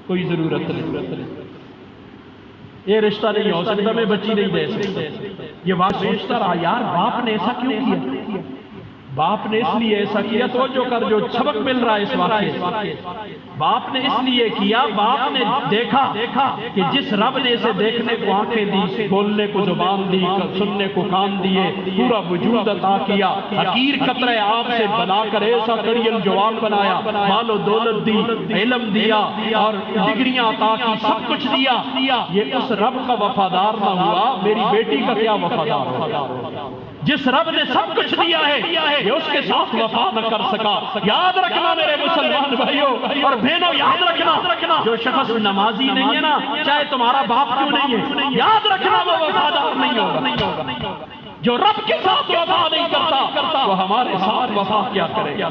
کوئی ضرورت نہیں یہ رشتہ نہیں ہو سکتا میں بچی نہیں دے سکتا یہ بات سوچتا رہا یار باپ نے ایسا کیوں کیا باپ نے اس لیے ایسا کیا تو جو کر جو سبق مل رہا ہے اس واقعے باپ نے اس لیے کیا باپ نے دیکھا کہ جس رب نے اسے دیکھنے کو آنکھیں دی بولنے کو زبان دی سننے کو کان دیے پورا وجود عطا کیا حقیر قطرہ آب سے بنا کر ایسا کڑیل جوان بنایا مال و دولت دی علم دیا اور ڈگریاں عطا کی سب کچھ دیا یہ اس رب کا وفادار نہ ہوا میری بیٹی کا کیا وفادار ہوگا جس رب نے سب کچھ دیا ہے یہ اس کے ساتھ وفا نہ کر سکا یاد رکھنا میرے مسلمان بھائیوں اور بہنوں یاد رکھنا جو شخص نمازی نہیں ہے نا چاہے تمہارا باپ کیوں نہیں ہے یاد رکھنا وہ وفادار نہیں ہوگا جو رب کے ساتھ وفا نہیں کرتا وہ ہمارے ساتھ وفا کیا کرے گا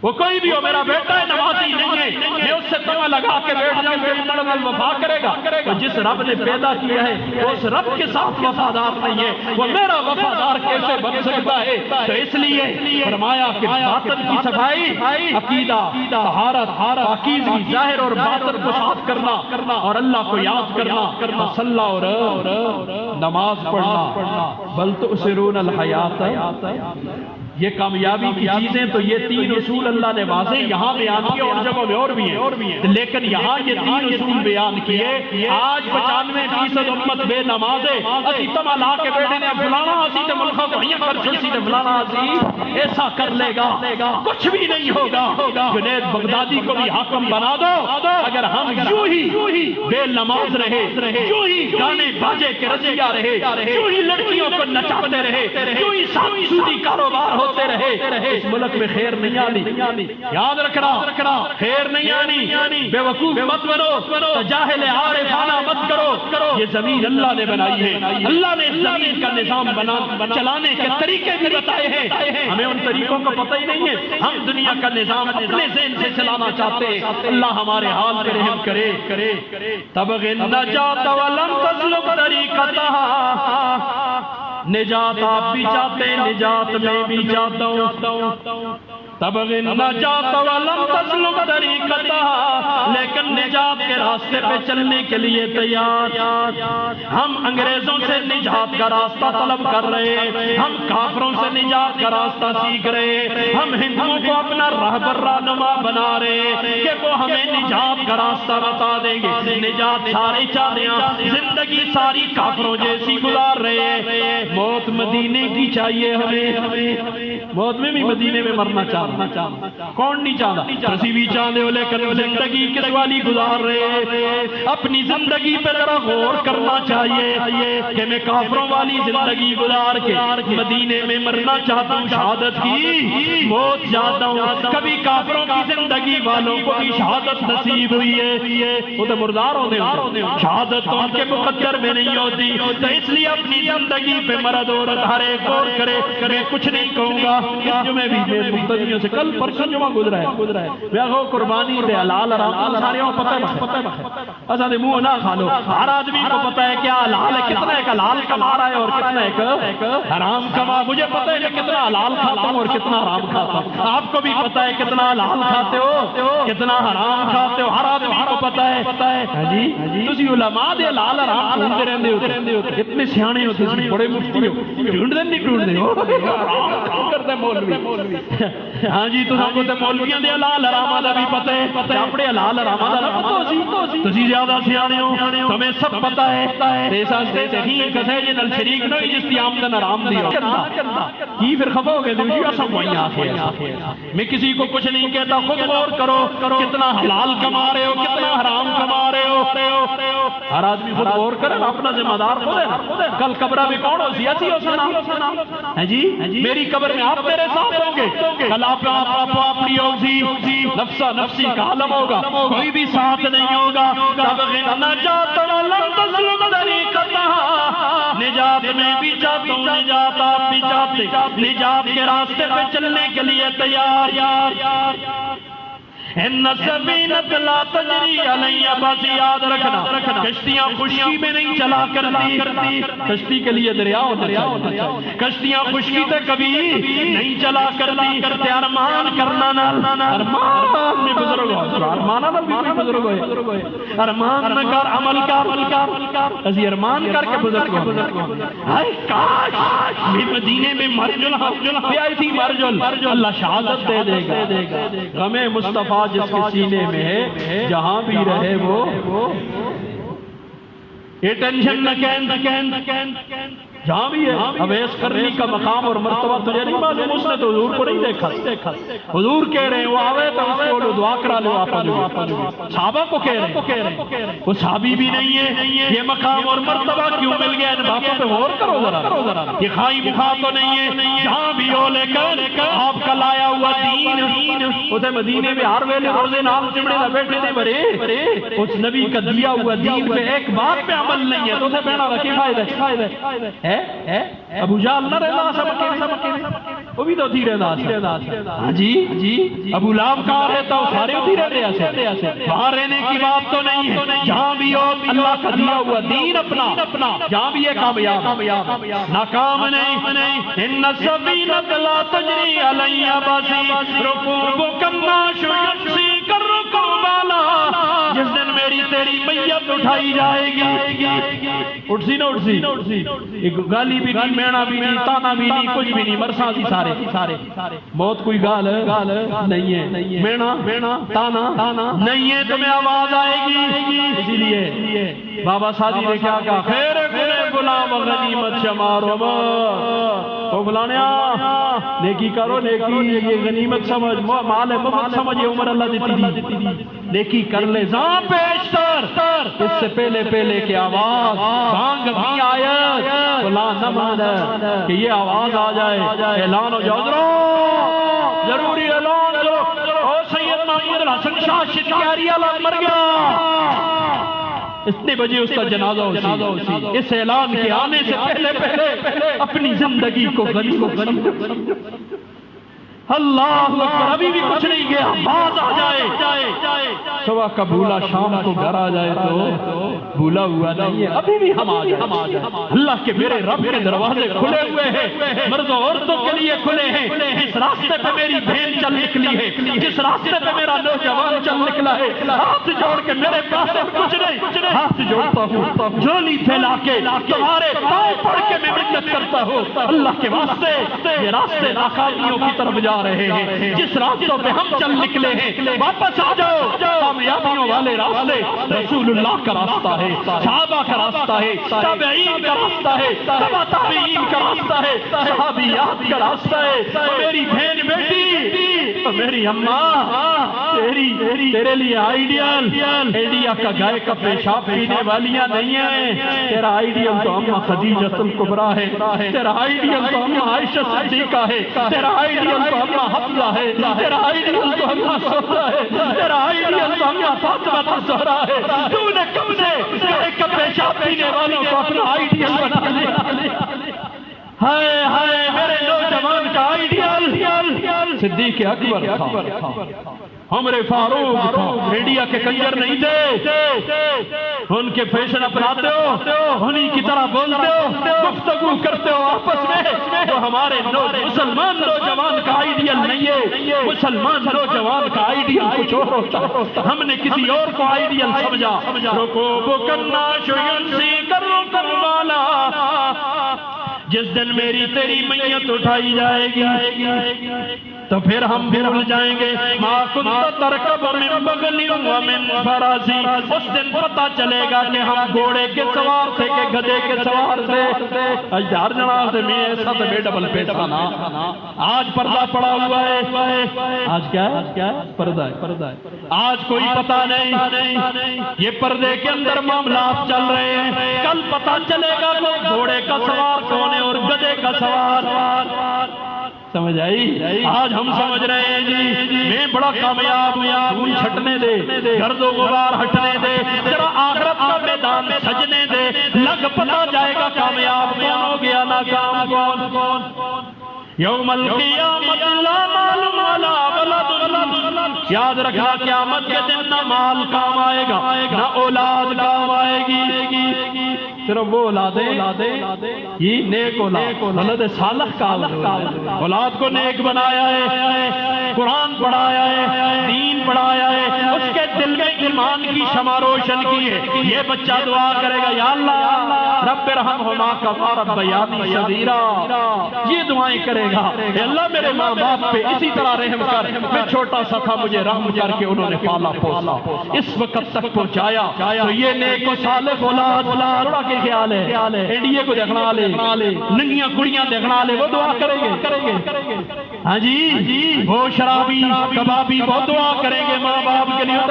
وہ کوئی بھی ہو میرا بیٹا ہے نمازی نہیں ہے میں اس سے تمہیں لگا کے بیٹھ جاؤں کہ وفا کرے گا تو جس رب نے پیدا کیا ہے وہ اس رب کے ساتھ وفادار نہیں ہے وہ میرا وفادار کیسے بن سکتا ہے تو اس لیے فرمایا کہ باطن کی صفائی عقیدہ طہارت پاکیزگی ظاہر اور باطن کو صاف کرنا اور اللہ کو یاد کرنا صلاح اور نماز پڑھنا بل تؤثرون الحیات یہ کامیابی کی چیزیں تو یہ تین اصول اللہ نے واضح یہاں بیان کیے اور جگہوں میں اور بھی ہیں لیکن یہاں یہ تین اصول بیان کیے آج 95% امت بے نماز ہے اسی تمہ لا کے بیٹھے نے فلانا اسی تے ملخہ کو ہیاں کر چھڑسی تے فلانا اسی ایسا کر لے گا کچھ بھی نہیں ہوگا جنید بغدادی کو بھی حاکم بنا دو اگر ہم یوں ہی بے نماز رہے یوں ہی گانے باجے کے رسیا رہے یوں ہی لڑکیوں کو نچاتے رہے یوں ہی سودی کاروبار ہوتے رہے اس ملک میں خیر نہیں آنی یاد رکھنا خیر نہیں آنی بے وقوف مت بنو جاہل عارفانہ مت کرو یہ زمین اللہ نے بنائی ہے اللہ نے اس زمین کا نظام چلانے کے طریقے بھی بتائے ہیں ہمیں ان طریقوں کا پتہ ہی نہیں ہے ہم دنیا کا نظام اپنے ذہن سے چلانا چاہتے ہیں اللہ ہمارے حال پہ رحم کرے تبغ النجات ولم تسلک طریقتها نجات آپ بھی چاہتے ہیں نجات میں بھی چاہتا ہوں تبغ النجات ولم تسلک طریقتها لیکن نجات کے راستے پہ چلنے کے لیے تیار ہم انگریزوں سے نجات کا راستہ طلب کر رہے ہیں ہم کافروں سے نجات کا راستہ سیکھ رہے ہیں ہم ہندوؤں کو اپنا رہبر رہنما بنا رہے ہیں کہ وہ ہمیں نجات کا راستہ بتا دیں گے نجات سارے چاہتے ہیں زندگی ساری کافروں جیسی گزار رہے ہیں موت مدینے کی چاہیے ہمیں موت میں بھی مدینے میں مرنا چاہتا کون نہیں چاہتا کسی بھی چاہتے ہو لیکن زندگی کس والی گزار رہے اپنی زندگی پہ ذرا غور کرنا چاہیے کہ میں کافروں والی زندگی گزار کے مدینے میں مرنا چاہتا ہوں شہادت کی موت چاہتا ہوں کبھی کافروں کی زندگی والوں کو بھی شہادت نصیب ہوئی ہے وہ تو مردار ہوتے ہیں شہادت تو ان کے مقدر میں نہیں ہوتی تو اس لیے اپنی زندگی پہ مرد عورت ہر ایک غور کرے میں کچھ نہیں کہوں گا اس جمعے بھی میں مقتدیوں سے کل پرسن جمعہ گزرا ہے میں کہوں قربانی دے حلال حرام سارے ہوں پتہ ہے ایسا دے منہ نہ کھا لو ہر آدمی کو پتہ ہے کیا حلال ہے کتنا ایک حلال کما رہا ہے اور کتنا ایک حرام کما مجھے پتہ ہے کہ کتنا حلال کھاتا ہوں اور کتنا حرام کھاتا ہوں آپ کو بھی پتہ ہے کتنا حلال کھاتے ہو کتنا حرام کھاتے ہو ہر آدمی کو پتہ ہے جی تسی علماء دے حلال حرام ڈھونڈتے رہندے ہو اتنے سیانے ہو تسی بڑے مفتی ہو ڈھونڈ دے نہیں ڈھونڈ دے ہو کرتے مولوی ہاں جی تو سانکو تے مولویاں دے حلال حراماں دا بھی پتہ ہے تے اپنے حلال حراماں دا نہ پتہ سی تسی زیادہ سیانے ہو تمہیں سب پتہ ہے تے اس واسطے تے ہی کسے جے نال شریک نہیں جس دی آمدن حرام دی ہو کی پھر خفا ہو گئے دیو جی اساں کوئی آخر میں کسی کو کچھ نہیں کہتا خود غور کرو کتنا حلال کما رہے ہو کتنا حرام کما رہے ہو ہر آدمی خود غور کرے اپنا ذمہ دار خود ہے کل قبرہ بھی کون ہو سیاسی ہو سنا ہے جی میری قبر میں آپ میرے ساتھ ہوں گے کل آپ اپنی ہوگی نفسا نفسی کا عالم ہوگا کوئی بھی ساتھ نہیں ہوگا نجات ولن تسلک طریقتہا نجات میں بھی چاہتا ہوں نجات آپ بھی چاہتے نجات کے راستے پہ چلنے کے لیے تیار ان السفینۃ لا تجری علی بس یاد رکھنا کشتیاں خشکی میں نہیں چلا کرتی کشتی کے لیے دریا ہونا چاہیے کشتیاں خشکی تے کبھی نہیں چلا کرتی ارمان کرنا نہ ارمان میں بزرگ ہو ارمانہ نہ بھی بزرگ ہوئے ارمان نہ کر عمل کر اسی ارمان کر کے بزرگ ہو ہائے کاش میں مدینے میں مرجل پیائی تھی مرجل اللہ شہادت دے دے گا غم مصطفیٰ جس کے سینے میں ہے جہاں بھی رہے وہ یہ ٹینشن نہ کہن جہاں بھی ہے اویس کرنی کا مقام اور مرتبہ تجھے نہیں معلوم اس نے تو حضور کو نہیں دیکھا حضور کہہ رہے ہیں وہ آوے تو اس کو دعا کرا لو آپ صحابہ کو کہہ رہے ہیں وہ صحابی بھی نہیں ہے یہ مقام اور مرتبہ کیوں مل گیا ان باتوں پہ غور کرو ذرا یہ خائی مخواہ تو نہیں ہے جہاں بھی ہو لے کر آپ کا لایا ہوا دین اسے مدینے میں ہر ویلے روزے نام چمڑے نہ بیٹھے تھے برے اس نبی کا دیا ہوا دین پہ ایک بات پہ عمل نہیں ہے تو اسے بہنا رکھی فائدہ ہے ابو جہل نہ رہنا سبکے وہ بھی تو تھی رہنا ہاں جی ابو لہب کہاں رہتا وہ سارے تھی رہتے ہیں باہر رہنے کی بات تو نہیں ہے جہاں بھی ہو اللہ کا دیا ہوا دین اپنا جہاں بھی ہے کامیاب ناکام نہیں ان السفینۃ لا تجری علی بس رکوبک الناس یمشی کرکم بالا جس دن میری تیری میت اٹھائی جائے گی اٹھسی نہ اٹھسی گالی بھی نہیں مینا بھی نہیں تانا بھی نہیں کچھ بھی نہیں مرسا سی سارے بہت کوئی گال نہیں ہے مینا تانا نہیں ہے تمہیں آواز آئے گی اسی لیے بابا سادی نے کیا کہا خیر غلام غنیمت شمارو او فلانیا نیکی کرو نیکی یہ غنیمت سمجھ مال مفت سمجھ یہ عمر اللہ دیتی دی نیکی کر لے زاں پیش تر اس سے پہلے کی آواز بانگ بھی آیت فلان نہ مانا کہ یہ آواز آ جائے اعلان ہو جاؤ ضروری اعلان جو او سید محمود الحسن شاہ شتکاری اللہ مر گیا اتنے بجے اس کا جنازہ ہوسی اس اعلان کے آنے سے پہلے اپنی زندگی کو غنیمت اللہ اکبر ابھی بھی کچھ نہیں گیا باز آ جائے صبح کا بھولا شام کو گھر آ جائے تو بھولا ہوا نہیں ہے ابھی بھی ہم آ جائے اللہ کے میرے رب کے دروازے کھلے ہوئے ہیں مرد و عورتوں کے لیے کھلے ہیں جس راستے پہ میری بہن چل نکلی ہے جس راستے پہ میرا نوجوان چل نکلا ہے ہاتھ جوڑ کے میرے پاس کچھ نہیں ہاتھ جوڑتا ہوں جھولی پھیلا کے تمہارے پاؤں پڑ کے میں منت کرتا ہوں اللہ کے واسطے یہ راستے ناکامیوں کی طرف جا رہے ہیں جس راستوں پہ ہم چل نکلے ہیں واپس آ جاؤ کامیابیوں والے راستے رسول اللہ کا راستہ ہے صحابہ کا راستہ ہے تابعین کا راستہ ہے تبع تابعین کا راستہ ہے صحابیات کا راستہ ہے میری بہن بیٹی میری اماں تیرے لیے آئیڈیل انڈیا کا گائے کا پیشاب پینے والیاں نہیں ہیں تیرا آئیڈیل تو اماں خدیجہ الکبریٰ ہے تیرا آئیڈیل تو اماں عائشہ صدیقہ ہے تیرا آئیڈیل تو اماں حفصہ ہے تیرا آئیڈیل تو اماں سہرہ ہے تیرا آئیڈیل تو اماں فاطمہ الزہرا ہے تو نے کب سے گائے کا پیشاب پینے والوں کو اپنا آئیڈیل بنا لیا ہائے ہائے میرے نوجوان کا آئیڈیل صدیق اکبر تھا عمر فاروق تھا انڈیا کے کنجر نہیں تھے ان کے فیشن اپناتے ہو انہی کی طرح بولتے ہو گفتگو کرتے ہو آپس میں تو ہمارے مسلمان نوجوان کا آئیڈیل نہیں ہے مسلمان نوجوان کا آئیڈیل کچھ اور ہوتا ہم نے کسی اور کو آئیڈیل سمجھا رکوب الناس یمشی کرکم بالا جس دن میری تیری میت اٹھائی جائے گی تو پھر ہم بھول جائیں گے ما کنت ترکب من بغل ومن فرس، اس دن پتہ چلے گا کہ ہم گھوڑے کے سوار تھے کہ گدھے کے سوار تھے. ہر جناب سے میں ایسا تو بے ڈبل پیسہ نا. آج پردہ پڑا ہوا ہے. آج کیا ہے؟ پردہ ہے. آج کوئی پتہ نہیں. یہ پردے کے اندر معاملات چل رہے ہیں. کل پتہ چلے گا کہ گھوڑے کا سوار کون ہے اور گدھے کا سوار. سمجھ آئی؟ آج ہم سمجھ رہے ہیں جی میں بڑا کامیاب ہوں، دھول چھٹنے دے، گرد و غبار ہٹنے دے، ذرا آخرت کا میدان سجنے دے، لگ پتا جائے گا کامیاب کون ہو گیا ناکام کون. یوم القیامت لا مال ولا ولد، یاد رکھنا قیامت کے دن نہ مال کام آئے گا نہ اولاد کام آئے گی. صرف وہ اولادیں یہ نیک اولاد، ولد صالح کا اولاد کو نیک بنایا ہے، قرآن پڑھایا ہے، دین پڑھایا ہے، اس کے دل میں ایمان کی شمع روشن کی ہے. یہ بچہ دعا کرے گا یا اللہ رب ارحمہما کما ربیانی صغیرا. یہ دعائیں کرے گا اے اللہ میرے ماں باپ پہ اسی طرح رحم کر، میں چھوٹا سا تھا مجھے رحم کر کے انہوں نے پالا پوسا اس وقت تک پہنچایا. تو یہ نیک و صالح اولاد کے خیال ہے انڈیا کو دیکھنا لے، ننگیاں کڑیاں دیکھنا لے، وہ دعا کریں گے. ہاں جی وہ شرابی کبابی وہ دعا کریں گے ماں باپ کے لیے.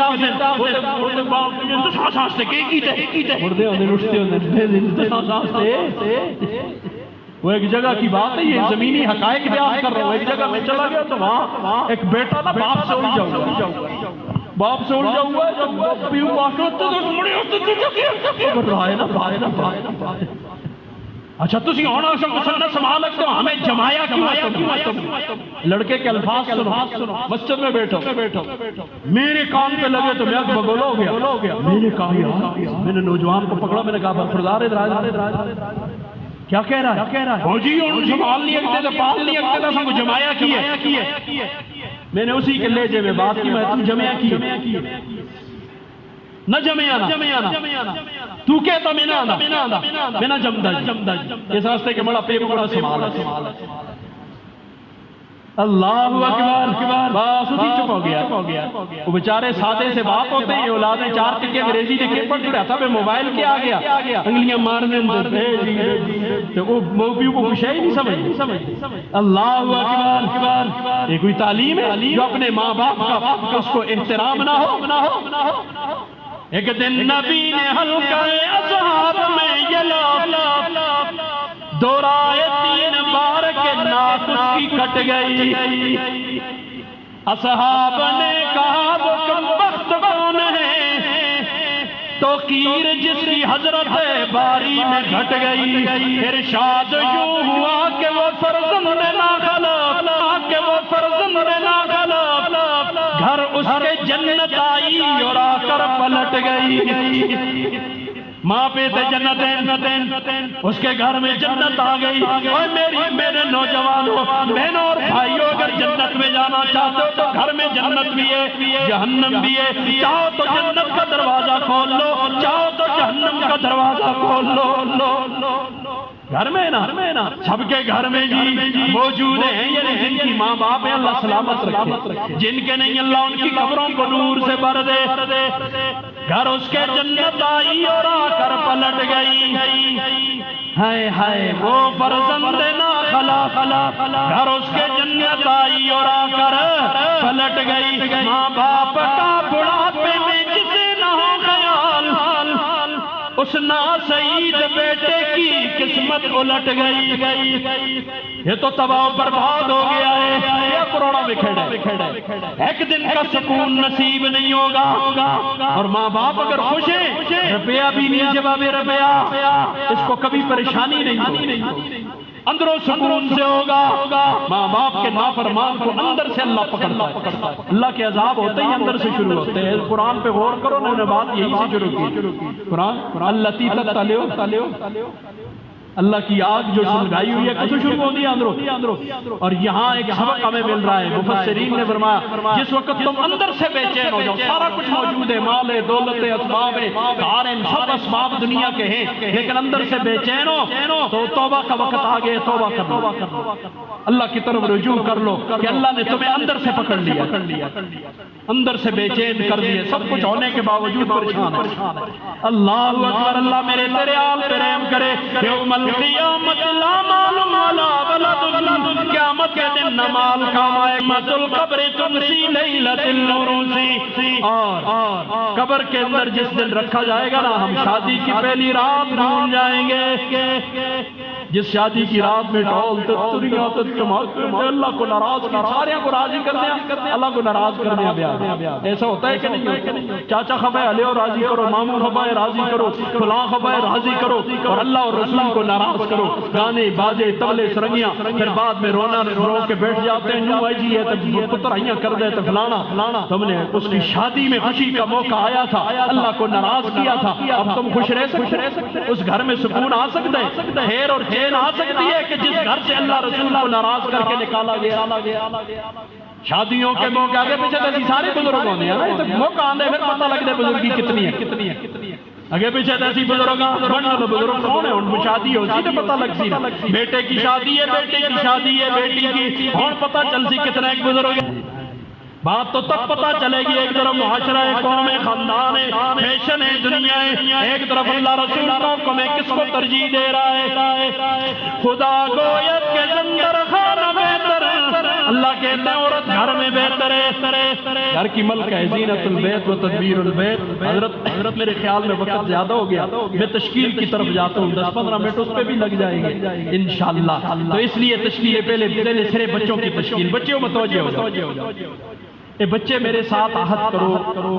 وہ ایک جگہ کی بات ہے، یہ زمینی حقائق بیان کر رہا ہوں. ایک جگہ میں چلا گیا تو وہاں ایک بیٹا نا باپ سے الجھا ہوا ہے، جب پیو پاکو تو مڑے رہا ہے نا. اچھا تسی ہونا سننا سنبھال رکھتے ہو، ہمیں جمایا کیوں ہے؟ لڑکے کے الفاظ سنو، مسجد میں بیٹھو، میرے کان پہ لگے تو میں بگولا ہو گیا. میں نے کہا یار، میں نے نوجوان کو پکڑا، میں نے کہا برخوردار کیا کہہ رہا ہے؟ وہ جی ان سنبھال نہیں اگتے تھے، پال نہیں اگتے تھے، سن کو جمایا کی ہے. میں نے اسی کے لہجے میں بات کی، میں تم جمعیا کی نہ جمعیانا تو کہتا میں نہ جمدہ اس راستے کے بڑا پیپ بڑا سمال. اللہ اکبر. بس اسی چپ ہو گیا. وہ بیچارے سادے سے باپ ہوتے ہیں، اولادیں چار ٹکے انگریزی لکھے پڑھ چڑھا تھا، موبائل کے آ گیا انگلیاں مارنے تو وہ پیو کو کچھ ہی نہیں سمجھ. اللہ اکبر. یہ کوئی تعلیم ہے جو اپنے ماں باپ کا اس کو احترام نہ ہو. ایک دن نبی نے حلقہ اصحاب میں یہ لوگ دورائے 3 بار کے ناک اس کی کٹ گئی. اصحاب نے کہا وہ کم بخت کون ہے، تو قیر جس کی حضرت باری میں گھٹ گئی. ارشاد یوں ہوا کہ وہ فرزند گھر اس کے جنت آئی اور آ کر پلٹ گئی. ماں پہ تھے جنت، اس کے گھر میں جنت آ گئی. اور میرے نوجوانوں بہنوں اور بھائیوں، اگر جنت میں جانا چاہتے ہو تو گھر میں جنت بھی ہے، جہنم بھی ہے. چاہو تو جنت کا دروازہ کھول لو، چاہو تو جہنم کا دروازہ کھول لو. گھر میں نا سب کے گھر میں جی موجود ہیں، یعنی جن کی ماں باپ ہیں اللہ سلامت رکھے، جن کے نہیں اللہ ان کی قبروں کو نور سے بھر دے. گھر اس کے جنت آئی اور آ کر پلٹ گئی. ہائے ہائے وہ فرزند نا خلا، گھر اس کے جنت آئی اور آ کر پلٹ گئی. ماں باپ کا بڑھاپے میں جسے نہ ہو خیال، اس نا سعید بیٹے کی قسمت الٹ گئی. یہ تو تباہ برباد ہو گیا ہے، یہ کروڑا بکھڑا. ایک دن کا سکون نصیب نہیں ہوگا. اور ماں باپ اگر خوش ہیں، روپیہ بھی نہیں جواب روپیہ، اس کو کبھی پریشانی نہیں ہوگی، اندروں سکون سے ہوگا. ماں باپ کے نافرمان کو اندر سے اللہ پکڑتا ہے. اللہ کے عذاب ہوتے ہی اندر سے شروع ہوتے ہیں. قرآن پہ غور کرو، انہوں نے بات یہی سے شروع کی. قرآن اللہ تیتا تالیو اللہ کی آگ جو سلگائی ہوئی ہے کچھ شروع ہو دیا اندروں. اور یہاں ایک سبق ہمیں مل رہا ہے. مفسرین نے فرمایا جس وقت تم اندر سے بے چین ہو جاؤ، سارا کچھ موجود ہے، مال ہے، دولت ہے، اسباب ہے، کاریں، سب اسباب دنیا کے ہیں، لیکن اندر سے بے چین ہو تو توبہ کا وقت آ گئے. توبہ کر لو، اللہ کی طرف رجوع کر لو کہ اللہ نے تمہیں اندر سے پکڑ لیا، اندر سے بے چین کر دیے، سب کچھ ہونے کے باوجود پریشان ہے. اللہ اکبر. اللہ میرے تیرے آل پہ رحم کرے. یوم القیامت لا مال ولا ولد، قیامت کے دن نہ مال کام آئے. مت القبر تمسی لیلۃ العروسی، اور قبر کے اندر جس دن رکھا جائے گا نا، ہم شادی کی پہلی رات بھول جائیں گے. جس شادی کی رات میں ڈھول تتریاں اللہ کو ناراض کر، سارے کو راضی کر دیا، اللہ کو ناراض کر دیا. ایسا ہوتا ہے کہ نہیں؟ چاچا خبر علی اور راضی کرو، ماموں خبر راضی کرو، فلاں خبر راضی کرو، اور اللہ اور رسول کو ناراض کرو. گانے باجے تبلے سرنگیاں، پھر بعد میں رونا رو کے بیٹھ جاتے ہیں. نو بھائی جی ہے تو پترائیاں کر دے تو فلانا. تم نے اس کی شادی میں خوشی کا موقع آیا تھا، اللہ کو ناراض کیا تھا، اب تم خوش رہ سکتے؟ اس گھر میں سکون آ سکتا ہے، خیر اور چین آ سکتی ہے کہ جس گھر سے اللہ رسول کو ناراض کر کے نکالا گیا. شادیوں کے موقع آگے پیچھے تو سارے بزرگ ہونے ہیں، تو موقع آنے پھر پتہ لگ دے بزرگی کتنی ہے. اگے پیچھے ایسی بزرگ بزرگ کون ہے، ان کو شادی ہوتی تو پتہ لگ سی. بیٹے کی شادی ہے، بیٹے کی شادی ہے، بیٹی کی اور پتہ چل سی کتنا ایک بزرگ ہے. بات تو تب پتہ چلے گی. ایک طرف معاشرہ ہے، قوم ہے، خاندان ہے، فیشن ہے، دنیا ہے، ایک طرف اللہ رسول کو میں کس کو ترجیح دے رہا ہے. خدا گویت کے زندر خانہ بہتر، اللہ کہتے ہیں عورت گھر میں بہتر ہے. گھر کی ملک ہے، زینت البیت و تدبیر البیت. حضرت میرے خیال میں وقت زیادہ ہو گیا، میں تشکیل کی طرف جاتا ہوں. 10-15 منٹ اس پہ بھی لگ جائیں گے انشاءاللہ. تو اس لیے تشکیل پہلے سرے بچوں کی تشکیل. بچوں متوجہ ہو جاؤ. اے بچے میرے ساتھ عہد کرو،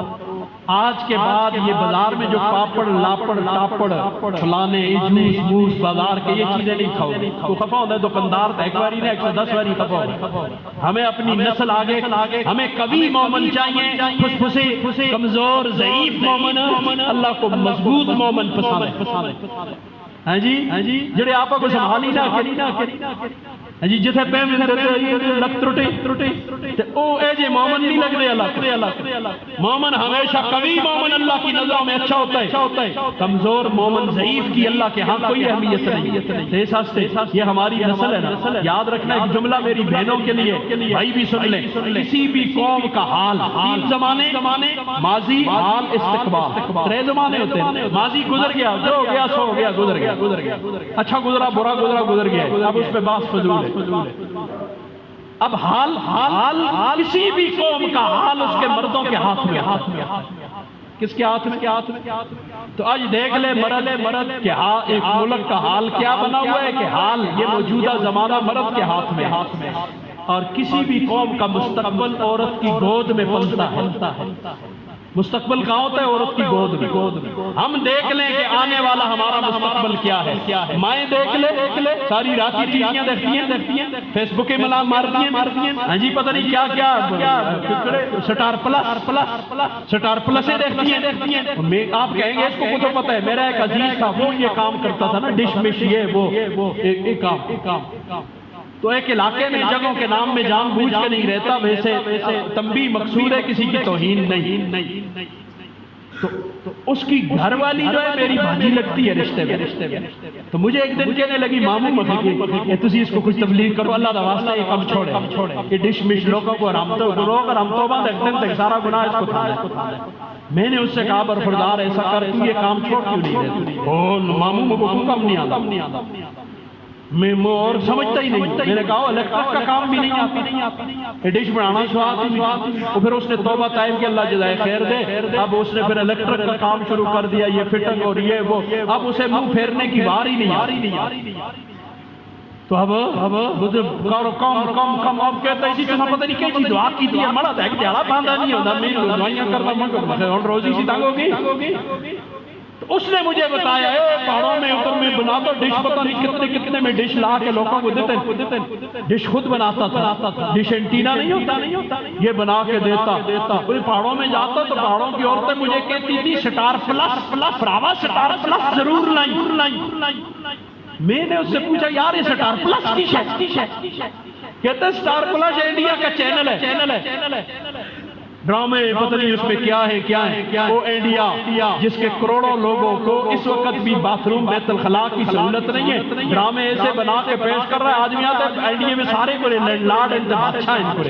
آج کے بعد یہ بازار میں جو پاپڑ لاپڑ ٹاپڑ فلانے جوس موس بازار کے یہ چیزیں نہیں کھاؤ. تو خفا ہوتا ہے دکاندار ایک باری نہیں 110 باری خفا ہوتا. ہمیں اپنی نسل آگے، ہمیں کبھی مومن چاہیے، پھسے کمزور ضعیف مومن. اللہ کو مضبوط مومن پسند ہے. ہاں جی جڑے آپ کو سنبھالی نہ جی جتھے پہ لگ ترٹے او اے جے مومن نہیں لگ دے. اللہ مومن ہمیشہ قوی مومن اللہ کی نظروں میں اچھا ہوتا ہے. کمزور مومن ضعیف کی اللہ کے ہاں کوئی اہمیت نہیں. اس واسطے یہ ہماری نسل ہے نا. یاد رکھنا ایک جملہ میری بہنوں کے لیے، بھائی بھی سن لیں. کسی بھی قوم کا حال، تین زمانے، ماضی، حال، استقبال. 3 زمانے ہوتے ہیں. ماضی گزر گیا، جو ہو گیا سو ہو گیا، گزر گیا. اچھا گزرا برا گزرا گزر گیا، اب اس پہ بات فضول ہے. اب حال کسی بھی قوم کا حال اس کے مردوں کے ہاتھ میں. کس کے ہاتھ میں؟ تو آج دیکھ لے مرد کے ہاتھ، ایک ملک کا حال کیا بنا ہوا ہے کہ حال یہ موجودہ زمانہ مرد کے ہاتھ میں. اور کسی بھی قوم کا مستقبل عورت کی گود میں پلتا ہے. مستقبل کہاں ہوتا ہے؟ عورت کی گود میں. ہم دیکھ لیں کہ آنے والا ہمارا مستقبل کیا ہے. مائیں دیکھ لے ساری رات کی ٹیویاں دیکھتی ہیں، فیس بک کے ملام مارتی ہیں. ہاں جی پتہ نہیں کیا سٹار پلس دیکھتی ہیں. آپ کہیں گے اس کو تو پتہ ہے. میرا ایک عزیز تھا، وہ یہ کام کرتا تھا نا، ڈش مش یہ وہ ایک کام. تو ایک علاقے میں جگہوں کے نام میں جان بوجھ کے نہیں رہتا، ویسے تنبیہ مقصود ہے، کسی کی توہین نہیں. تو اس کی گھر والی جو ہے میری بھاجی لگتی ہے رشتے میں. تو مجھے ایک دن کہنے لگی ماموں کہ تسی اس کو کچھ تبلیغ کرو، اللہ دا واسطہ یہ کم چھوڑے. یہ ڈش مش لوگوں کو ہم توبہ دیکھتے ہیں، سارا گناہ اس کو تھا. میں نے اس سے کہا برخوردار ایسا کر، تو یہ کام چھوڑ کیوں نہیں رہتی؟ ماموں کو کم نہیں آتا. میں اور سمجھتا ہی نہیں. میں نے کہا الیکٹرک کا کام بھی نہیں آتا، ڈش بنانا سواد. پھر اس نے توبہ طائب کہ اللہ جزائے خیر دے. اب اس نے پھر الیکٹرک کا کام شروع کر دیا، یہ فٹنگ اور یہ وہ. اب اسے منہ پھیرنے کی بار ہی نہیں آ رہی. تو اب کم اب کہتا ہے جی تمہیں پتہ نہیں کہ دعا کی تھی مڑا تھا کہ دیڑا باندھا نہیں ہوتا. میں دعائیاں کرتا روزی سی تنگ ہوگی. اس نے مجھے بتایا پہاڑوں میں ادھر میں بنا دو ڈش، پتہ نہیں کتنے میں ڈش لا کے لوگوں کو دیتے. ڈش خود بناتا تھا، ڈش اینٹینا نہیں ہوتا، یہ بنا کے دیتا. پہاڑوں میں جاتا تو پہاڑوں کی عورتیں مجھے کہتی تھی سٹار پلس ضرور لائیں. میں نے اس سے پوچھا یار یہ سٹار پلس کی ہے؟ کہتا ہے سٹار پلس انڈیا کا چینل ہے، ڈرامے پتہ نہیں اس میں کیا ہے وہ انڈیا جس کے کروڑوں لوگوں کو اس وقت بھی باتھ روم بیت الخلاء کی سہولت نہیں ہے، ڈرامے ایسے بنا کے پیش کر رہا ہے، آدمی آتا ہے انڈیا میں سارے کو لارڈ بادشاہ ان کو،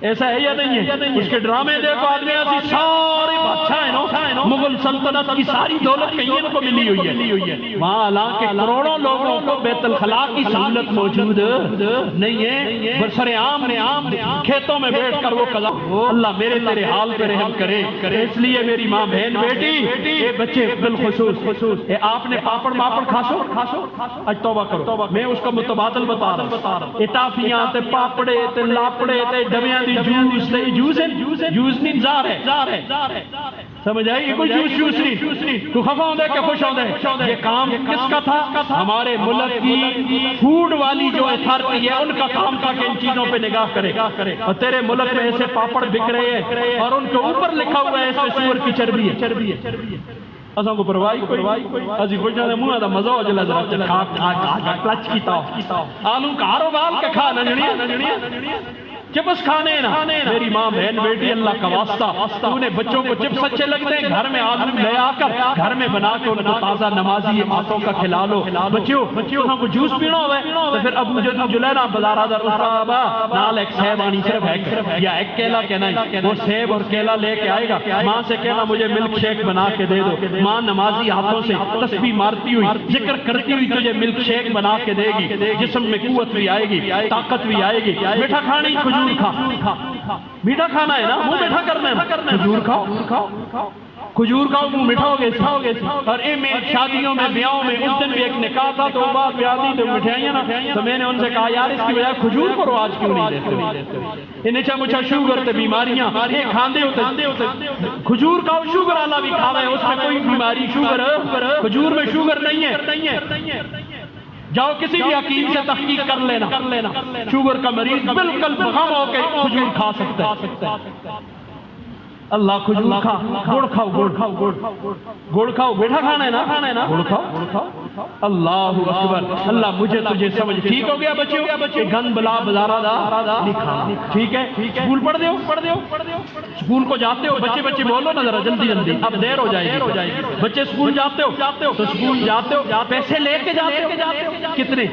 ایسا ہے یا نہیں ہے؟ اس کے ڈرامے دیکھو آدمی ایسی سارے بادشاہ ہیں، مغل سلطنت کی ساری دولت کہیں ان کو ملی ہوئی ہے، وہاں حالانکہ کروڑوں لوگوں کو بیت الخلاء کی سہولت موجود نہیں ہے، برسر عام کھیتوں میں بیٹھ کر وہ قضا۔ اللہ میرے تیرے حال پہ رحم کرے، اس لیے میری ماں بہن بیٹی اے بچے بالخصوص اے آپ نے پاپڑ ماپڑ کھاسو اج توبہ کرو، میں اس کا متبادل بتا رہا ہوں، اے ٹافیاں تے پاپڑے تے لاپڑے تے ڈبیاں دی جوس نہیں زار ہے، سمجھ آئی؟ یہ کوئی جوس نہیں، تو خفا ہوندے کہ خوش ہوندے؟ یہ کام کس کا تھا؟ ہمارے ملک کی فوڈ والی جو اتھارٹی ہے ان کا کام تھا کہ ان چیزوں پہ نگاہ کرے، اور تیرے ملک میں ایسے پاپڑ بک رہے ہیں اور ان کے اوپر لکھا ہوا ہے اس میں سور کی چربی ہے، اساں کو پرواہی کوئی ازی خوش ہوندے منہ دا مزہ ہو جلا ذرا کھا کلچ کی تاؤ آلو کاروبار کا کھا ننڑیا چپس کھانے نا، میری ماں بہن بیٹی اللہ کا واسطہ تو نے بچوں کو چپس اچھے لگتے ہیں گھر میں آلو لے آ کر گھر میں بنا کے ان کو تازہ نمازی آٹوں کا کھلا لو، بچوں کو جوس پینا ہوئے تو پھر ابو جلینا بازارہ در اسرابا نال ایک سیب آنی صرف ایک یا ایک کیلا کہنا ہے، وہ سیب اور کیلا لے کے آئے گا، ماں سے کہنا مجھے ملک شیک بنا کے دے دو، ماں نمازی ہاتھوں سے تسبیح مارتی ہوئی ذکر کرتی ہوئی تجھے ملک شیک بنا کے دے گی، جسم میں قوت بھی آئے گی، طاقت بھی آئے گی، میٹھا کھانے کھجور کھا، میٹھا کھانا ہے نا، منہ میٹھا کرنا ہے، کھجور کھاؤ، کھجور کھاؤ منہ میٹھا ہو گئے۔ اور میں شادیوں میں بیاہوں میں اس دن بھی ایک نکاح تھا تو بات پیادی تو مٹھائیاں نا، تو میں نے ان سے کہا یار اس کی بجائے کھجور کو رواج کیوں نہیں دیتے؟ یہ نیچا مچھا شوگر تے بیماریاں یہ کھاندے ہوتے، کھجور کھاؤ، شوگر والا بھی کھاوے، اس میں کوئی بیماری شوگر کھجور میں شوگر نہیں ہے، جاؤ کسی بھی حکیم سے تحقیق کر لینا، شوگر کا مریض بالکل بغم ہو کے کھجور کھا سکتا ہے۔ اللہ کھجور کھا، گڑ کھاؤ، میٹھا کھانا ہے نا، گڑ کھاؤ، اللہ اکبر، اللہ مجھے تجھے سمجھ ٹھیک ہو گیا بچوں، گن بلا بازارہ دا لکھا، ٹھیک ہے، سکول پڑھ دیو، سکول کو جاتے ہو بچے بولو نا ذرا جلدی، اب دیر ہو جائے گی، بچے سکول جاتے ہو تو سکول جاتے ہو پیسے لے کے جاتے ہو، کتنے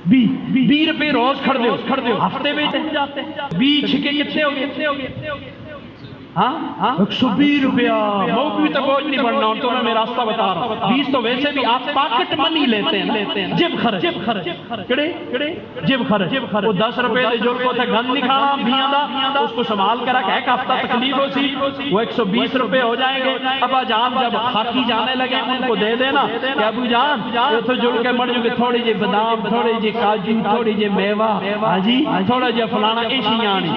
20 روپے روز کھڑ دیو، ہفتے میں 20 چھکے کتنے ہو گئے؟ 120 روپیہ، موقعی تو بوجھ نہیں بڑھنا، اور تمہیں میں راستہ بتا رہا ہوں، 20 تو ویسے بھی آپ پاکٹ منی لیتے ہیں، جب خرچ، جب خرچ، وہ 10 روپے دے جو کو تھا گن نہیں کھانا بیاں دا، اس کو سنبھال کر رکھ ایک ہفتہ تکلیف ہو سی، وہ 120 روپے ہو جائیں گے، ابا جان جب خاکی جانے لگے ان کو دے دینا کہ ابو جان یہ تو جڑ کے مڑ جو کہ تھوڑی جی بادام، تھوڑی جی کاجو، تھوڑی جی میوہ، حاجی تھوڑا جی فلانا ایشی آنی،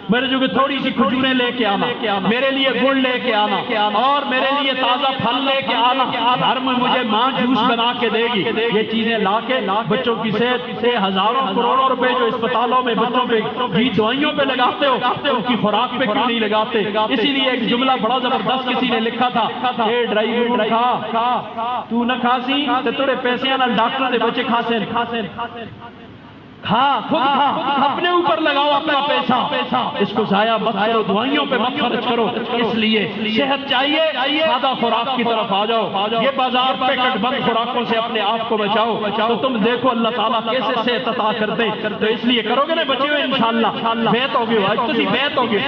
میرے جو کہ تھوڑی سی کھجوریں لے کے آنا، میرے لیے گڑ لے کے آنا، اور میرے لیے تازہ پھل لے کے آنا، گھر میں مجھے ماں جوس بنا کے دے گی، یہ چیزیں لا کے بچوں کی صحت سے ہزاروں کروڑوں روپے جو اسپتالوں میں بچوں پہ دوائیوں پہ لگاتے ہو ان کی خوراک پہ کیوں نہیں لگاتے؟ اسی لیے ایک جملہ بڑا زبردست کسی نے لکھا تھا، اے ڈرائی فروٹ کھا تو نہ کھاسی تے تھوڑے پیسے نہ ڈاکٹر دے بچے کھاسے کھا، خود کھا، اپنے اوپر لگاؤ اپنا پیسہ، اس کو ضائع مت کرو، دوائیوں پہ مت خرچ کرو، اس لیے صحت چاہیے سادہ خوراک کی طرف آ جاؤ، یہ بازار پیکٹ بند خوراکوں سے اپنے آپ کو بچاؤ، تو تم دیکھو اللہ تعالیٰ کیسے صحت عطا کرتے، تو اس لیے کرو گے نا بچے ہوئے انشاءاللہ بیت ہوگی، آج تسی بیت ہوگے،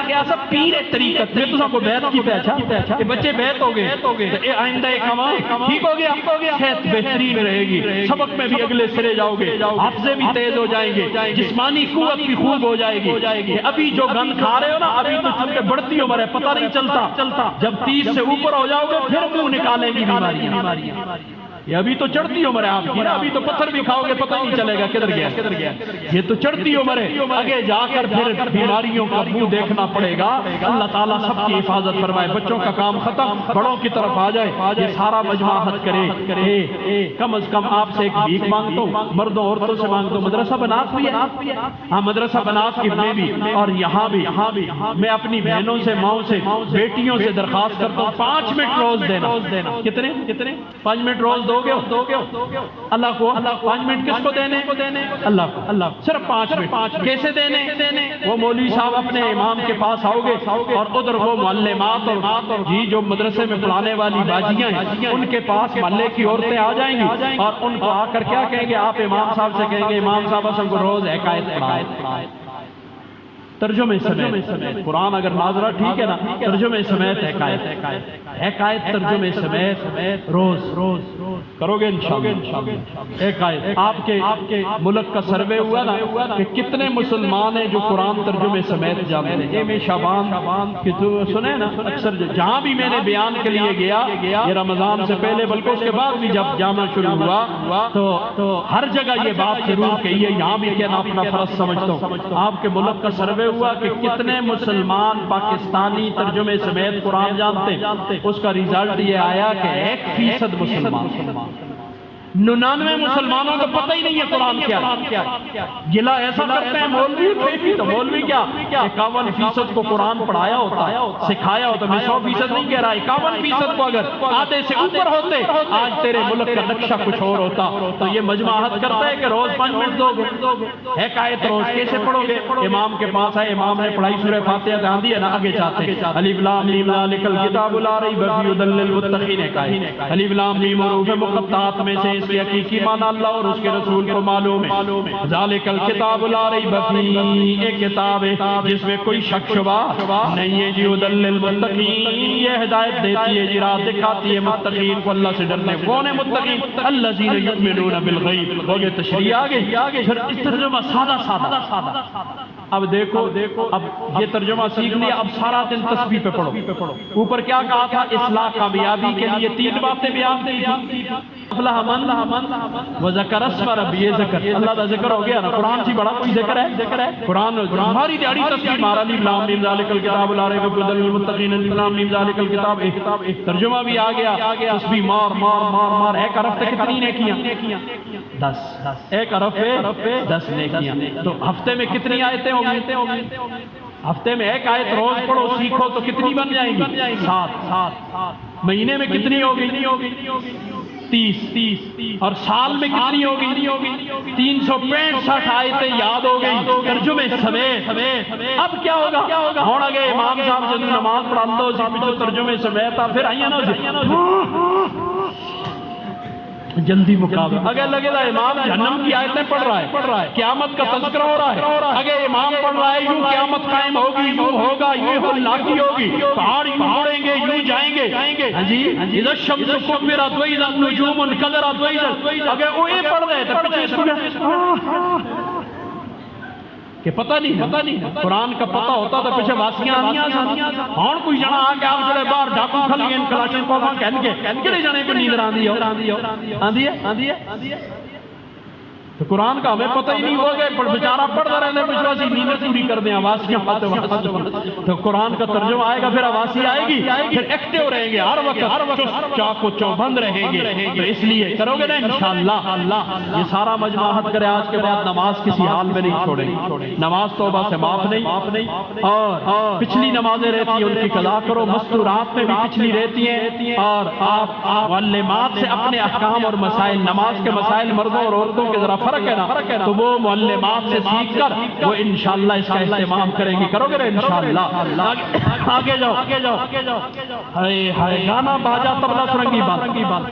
کیا سب پیر طریقت میں تسا کو بیت کی پہچا، یہ بچے بیت ہوگے، تو اے آئندہ ایک ہمارا ٹھیک ہو گیا، صحت بہترین رہے گی، سبق میں بھی اگلے سرے جاؤ گے، حافظے بھی تیز ہو جائیں گے، جسمانی قوت بھی خوب ہو جائے گی، ابھی جو گن کھا رہے ہو نا ابھی تو چونکہ بڑھتی عمر ہے پتہ نہیں چلتا، جب 30 سے اوپر ہو جاؤ گے پھر منہ نکالیں گی بیماریاں، یہ ابھی تو چڑھتی عمر ہے آپ کی نا، ابھی تو پتھر بھی کھاؤ گے پتہ نہیں چلے گا کدھر گیا، یہ تو چڑھتی عمر ہے، آگے جا کر پھر بیماریوں کا منہ دیکھنا پڑے گا۔ اللہ تعالیٰ سب کی حفاظت فرمائے، بچوں کا کام ختم، بڑوں کی طرف آ جائے، یہ سارا مجمع حد کرے۔ کم از کم آپ سے ایک بھیک مانگتا ہوں، مردوں عورتوں سے مانگتا ہوں، مدرسہ بنات بھی ہے، ہاں مدرسہ بنات کی میں بھی اور یہاں بھی میں اپنی بہنوں سے، ماؤں سے، بیٹیوں سے درخواست کرتا ہوں 5 منٹ روز دینا۔ کتنے 5 منٹ روز دو گے اللہ کو؟ 5 منٹ کس کو دینے؟ اللہ کو، صرف 5 منٹ۔ کیسے دینے؟ وہ مولوی صاحب اپنے امام کے پاس آؤ گے اور ادھر وہ معلمات اور جی جو مدرسے میں پڑھانے والی باجیاں ہیں ان کے پاس محلے کی عورتیں آ جائیں گی اور ان کو آ کر کیا کہیں گے؟ آپ امام صاحب سے کہیں گے امام صاحب ہم کو روز حکایت پڑھائیں، ترجمے سمیت، قرآن اگر ناظرہ ٹھیک ہے نا، ترجمے سمیت حکایت ترجمے سمیت روز کرو گے انشاءاللہ۔ حکایت آپ کے ملک کا سروے ہوا نا کہ کتنے مسلمان ہیں جو قرآن ترجمے سمیت جانتے ہیں؟ ایم شعبان کی تو سنے نا، اکثر جہاں بھی میں نے بیان کے لیے گیا، یہ رمضان سے پہلے بلکہ اس کے بعد بھی جب جامع شروع ہوا تو ہر جگہ یہ بات ضرور کہی ہے، یہاں بھی کہنا اپنا فرض سمجھتا ہوں۔ آپ کے ملک کا سروے ہوا کہ کتنے مسلمان پاکستانی ترجمے سمیت قرآن جانتے ہیں، اس کا ریزلٹ یہ آیا کہ 1% مسلمان، 99 مسلمانوں کو پتہ ہی نہیں ہے قرآن کیا ہے۔ گلہ ایسا کرتے ہیں مولوی، تو مولوی کیا 51% کو قرآن پڑھایا ہوتا، سکھایا ہوتا۔ میں 100% نہیں کہہ رہا، 51% کو اگر آدھے سے اوپر ہوتے آج تیرے ملک کا نقشہ کچھ اور ہوتا۔ تو یہ مجمع عہد کرتا ہے کہ روز 5 منٹ دو گے، حکایت روز کیسے پڑھو گے؟ امام کے پاس ہے، امام نے پڑھائی سورہ فاتحہ دھیان دیا نا، آگے چاہتے ہیں الف لام میم ذالک الکتاب لا ریب فیہ ھدی للمتقین کا ہے۔ الف لام میم حروف مقطعات میں سے اس کی حقیقی معنی اللہ اور اس کے رسول کو معلوم ہے۔ ذالک الکتاب لا ریب فیہ، ایک کتاب ہے جس میں کوئی شک شبہ نہیں ہے جی، ھدی للمتقین، یہ ہدایت دیتی ہے جی، راہ دکھاتی ہے متقین کو، اللہ سے ڈرنے۔ کون ہے متقین؟ الذین یؤمنون بالغیب۔ ہو گئے تشریح آگے، پھر اس ترجمہ سادہ۔ اب دیکھو اب یہ ترجمہ سیکھ لیا، اب سارا دن تسبیح پہ پڑھو۔ اوپر کیا کہا تھا؟ اصلاح کامیابی کے لیے 3 باتیں بیان کی تھی۔ افلح من وذکر اسم ربہ، ذکر اللہ کا ذکر ہو گیا نا۔ قرآن سے بڑا کوئی ذکر ہے؟ قرآن ہماری دیہڑی تسبیح مارا الف لام میم ذالک الکتاب لا ریب فیہ ھدی للمتقین، الف لام میم ذالک الکتاب، ترجمہ بھی آ گیا۔ تسبیح مار، ایک حرف پہ کتنی نیکیاں؟ 10، ایک حرف پہ 10 نیکیاں۔ تو ہفتے میں کتنی آیتیں ہوں گی؟ ہفتے میں ایک آیت روز پڑھو، سیکھو تو کتنی بن جائیں گی؟ 7۔ مہینے میں کتنی ہوگی؟ 30۔ اور سال میں کتنی ہوگی؟ 365 آیتیں یاد ہو گئی ترجمے سمیت۔ اب کیا ہوگا؟ ہونا گے امام صاحب جدو نماز پڑھا دو سی ترجمے سمیت، پھر آئیے نا جلدی مقابلہ۔ اگر لگے گا امام جہنم کی آیتیں پڑھ رہا ہے، قیامت کا تذکرہ ہو رہا ہے، اگر امام پڑھ رہا ہے یوں قیامت قائم ہوگی، یوں ہوگا، یوں ہلاکی ہوگی، پہاڑ یوں اڑیں گے، یوں جائیں گے، ہاں جی اذا الشمس کورت واذا النجوم انکدرت واذا، اگر وہ یہ پڑھ رہے تو پیچھے سن کہ پتہ نہیں قرآن کا پتہ ہوتا تو پیچھے واسیاں ہون کوئی جنا آ کے آپ جڑے باہر ڈاکو کھل گئے کلاشن کو کہن کے کہڑے جنے کو نیند آندی ہے تو قرآن کا ہمیں پتہ ہی نہیں ہو گئے، پر بیچارہ پڑھتا رہنے پچھلا سی نیند پوری کر دیں، آواسیاں تو قرآن کا ترجمہ آئے گا، پھر آواسی آئے گی، پھر ایکٹیو رہیں گے ہر وقت، چاق و چوبند رہیں گے۔ تو اس لیے کرو گے نا انشاءاللہ۔ یہ سارا مجمع عہد کرے آج کے بعد نماز کسی حال میں نہیں چھوڑیں، نماز توبہ سے معاف نہیں، اور پچھلی نمازیں رہتی ہیں ان کی قضا کرو، مستورات میں بھی پچھلی رہتی ہیں، اور آپ معلمات سے اپنے احکام اور مسائل، نماز کے مسائل مردوں اور عورتوں کے ذرا فرق ہے نا، تو وہ معلمات سے سیکھ کر وہ انشاءاللہ اس کا اہتمام کریں گی۔ کرو گے نا انشاءاللہ؟ آگے جاؤ، ہائے گانا باجا طبلہ سرنگی بات۔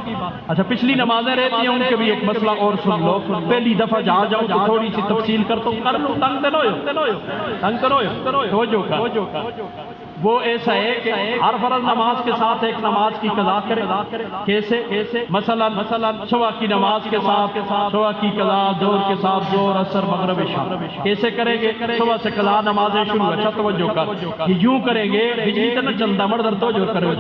اچھا پچھلی نمازیں رہتی ہیں ان کے بھی ایک مسئلہ اور سن لو، پہلی دفعہ جہاں جاؤ تو تھوڑی سی تفصیل کرتا ہوں، کر لوں، تنگ تو نہ ہو، توجہ کر وہ ایسا ہے کہ ہر فرض نماز کے ساتھ ایک نماز کی قضا کرے. کیسے؟ مثلا صبح کی نماز کے ساتھ صبح کی قضا، ظہر کے ساتھ ظہر، عصر، مغرب، عشاء. کیسے کریں گے؟ صبح سے قضا نمازیں شروع. اچھا توجہ کر، یہ یوں کریں گے بجلی تن چلتا مردر توجہ کرو،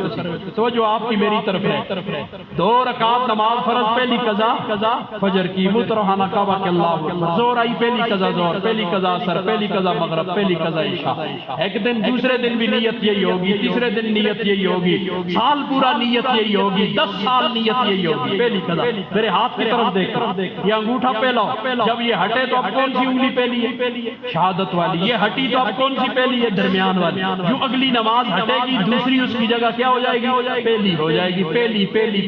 توجہ آپ کی میری طرف ہے. 2 رکعت نماز فرض، پہلی قضا فجر کی مترہانہ کعبہ کے اللہ اکبر. ظہر آئی، پہلی قضا ظہر، پہلی قضا عصر، پہلی قضا مغرب، پہلی قضا عشاء. ایک دن دوسرے دن بھی نیت یہی ہوگی، تیسرے دن نیت یہی ہوگی، سال پورا نیت یہی ہوگی، 10 سال نیت یہی ہوگی. پہلی قضا. میرے ہاتھ کی طرف دیکھ، یہ انگوٹھا پہلا، جب یہ ہٹے تو اب کون سی انگلی پہلی ہے؟ شہادت والی. یہ ہٹی تو اب کون سی پہلی ہے؟ درمیان والی. جو اگلی نماز ہٹے گی دوسری اس کی جگہ کیا ہو جائے گی؟ پہلی ہو جائے گی.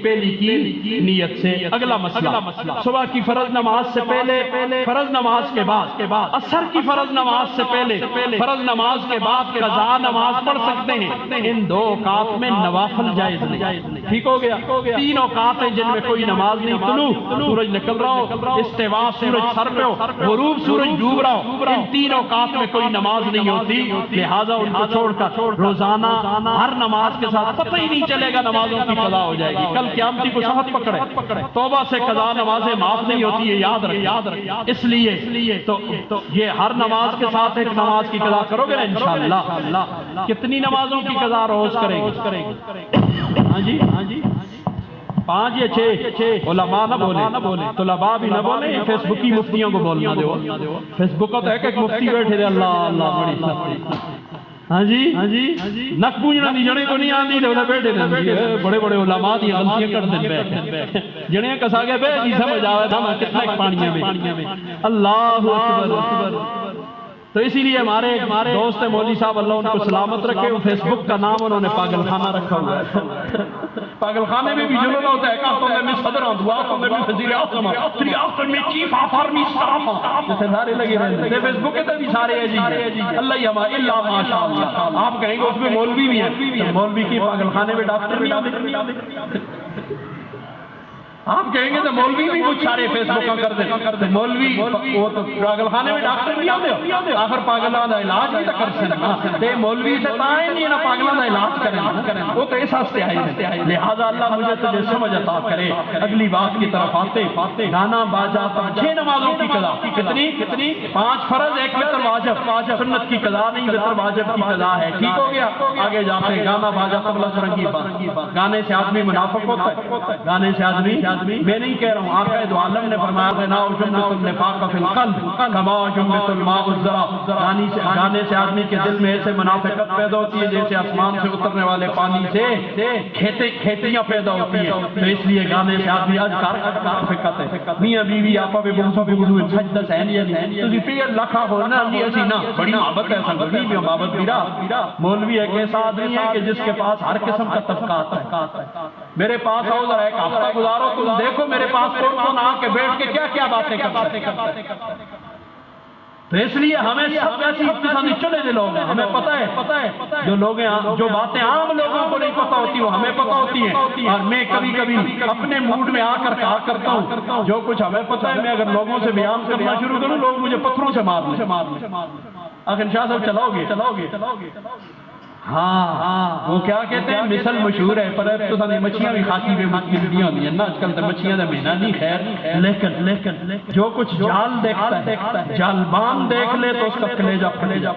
پہلی کی نیت سے. اگلا مسئلہ، صبح کی فرض نماز سے پہلے، فرض نماز کے بعد، عصر کی فرض نماز سے پہلے، فرض نماز کے بعد قضا نماز پڑھ سکتے ہیں. ان 2 اوقات میں نوافل جائز نہیں. ٹھیک ہو گیا؟ 3 اوقات ہیں جن میں کوئی نماز نہیں. طلوع سورج نکل رہا ہو، استوا سورج سر پہ ہو، غروب سورج ڈوب رہا ہو، ان 3 اوقات میں کوئی نماز نہیں ہوتی. لہذا ان کو چھوڑ کر روزانہ ہر نماز کے ساتھ پتہ ہی نہیں چلے گا نمازوں کی قضا ہو جائے گی. کل قیامتی کو سخت پکڑے. توبہ سے قضا نمازیں معاف نہیں ہوتی ہے، یاد رکھ. اس لیے تو یہ ہر نماز کے ساتھ ایک نماز کی قضا کرو گے نا انشاءاللہ. کتنی نمازوں کی قضا روز کریں گے؟ ہاں جی 5 یا 6. علماء نہ بولے، طلباء بھی نہ بولے. فیس بک کی مفتیوں کو بولنا دو. فیس بک کا تو ایک مفتی بیٹھے تھے. اللہ بڑی. ہاں جی نک پوجنا دی جڑے کو نہیں آندی تے بیٹھے تھے. بڑے علماء دی غلطیاں کر دے جڑے کسا کے بے نہیں سمجھ آوے تھا کتنا پانیاں میں. اللہ اکبر. تو اسی لیے ہمارے دوست مولوی صاحب اللہ ان کو سلامت رکھے، فیس بک کا نام انہوں نے پاگل خانہ رکھا ہوا ہے. پاگل خانے میں بھی جلوہ ہوتا ہے. کہا تو میں صدر ہوں، دعا تو میں وزیر اعظم ہوں، تری آفٹر میں چیف آف آرمی اسٹاف ہوں. جیسے سارے لگے رہے ہیں فیس بک کے بھی سارے عزیز ہیں. اللہ یما اللہ ماشاءاللہ. آپ کہیں گے اس میں مولوی بھی ہیں، مولوی کی پاگل خانے میں ڈاکٹر بھی آتے. آپ کہیں گے تو مولوی بھی کچھ سارے فیس بک کر دیں. مولوی وہ تو پاگل خانے میں ڈاکٹر بھی آتے، آخر پاگلان کا علاج بھی تو کر سکتے. مولوی سے تائیں نہیں نا پاگلان کا علاج کریں، وہ تو اس ہستے آئی. لہذا اللہ مجھے تجھے سمجھ عطا کرے. اگلی بات کی طرف آتے، گانا باجا 6 نمازوں کی قضا. کتنی 5 فرض، 1 وتر واجب. سنت کی قضا نہیں، وتر واجب کی قضا ہے. ٹھیک ہو گیا؟ آگے جاتے ہیں. گانا باجا طبلہ سرنگی بات. گانے سے آدمی منافق ہوتا ہے. گانے سے آدمی، میں نہیں کہہ رہا ہوں، آقا دو عالم نے فرمایا نا جملۃ النفاق فی القلب کما جملۃ الماء الزرع. گانے سے آدمی کے دل میں ایسے منافقت پیدا ہوتی ہے جیسے آسمان سے اترنے والے پانی سے کھیتیاں پیدا ہوتی ہیں. تو اس لیے گانے سے آدمی آج منافقت ہے. میاں بیوی آپا بھی بغض بغض سجدہ سہنیت تسی پیر لکھا ہونا نہیں اسی نا بڑی محبت ہے. سنگی بھی محبت میرا مولوی ایک ایسا آدمی ہے کہ جس کے پاس ہر قسم کا طبقہ آتا ہے. میرے پاس آؤ ذرا ایک ہفتہ گزارو، تم دیکھو میرے پاس کون آ کے بیٹھ کے کیا باتیں کرتے. تو اس لیے ہمیں سب ایسی اقتصادی چلے دے لوگ ہیں. ہمیں پتہ ہے جو لوگ جو باتیں عام لوگوں کو نہیں پتہ ہوتی وہ ہمیں پتہ ہوتی ہیں. اور میں کبھی اپنے موڈ میں آ کر کہا کرتا ہوں جو کچھ ہمیں پتہ ہے، میں اگر لوگوں سے بیان کرنا شروع کروں لوگ مجھے پتھروں سے مار. آخر شاہ صاحب چلاؤ گے. ہاں وہ کیا کہتے ہیں، مثل مشہور ہے. پر تو سارے مچھیاں بھی خاکی میں ملتی ہوتی ہیں نا آج کل. تو مچھیاں کا مہینہ نہیں خیر، لیکن جو کچھ جال دیکھتا ہے، جالبان دیکھ لے تو اس کا کلیجہ پھلے جا.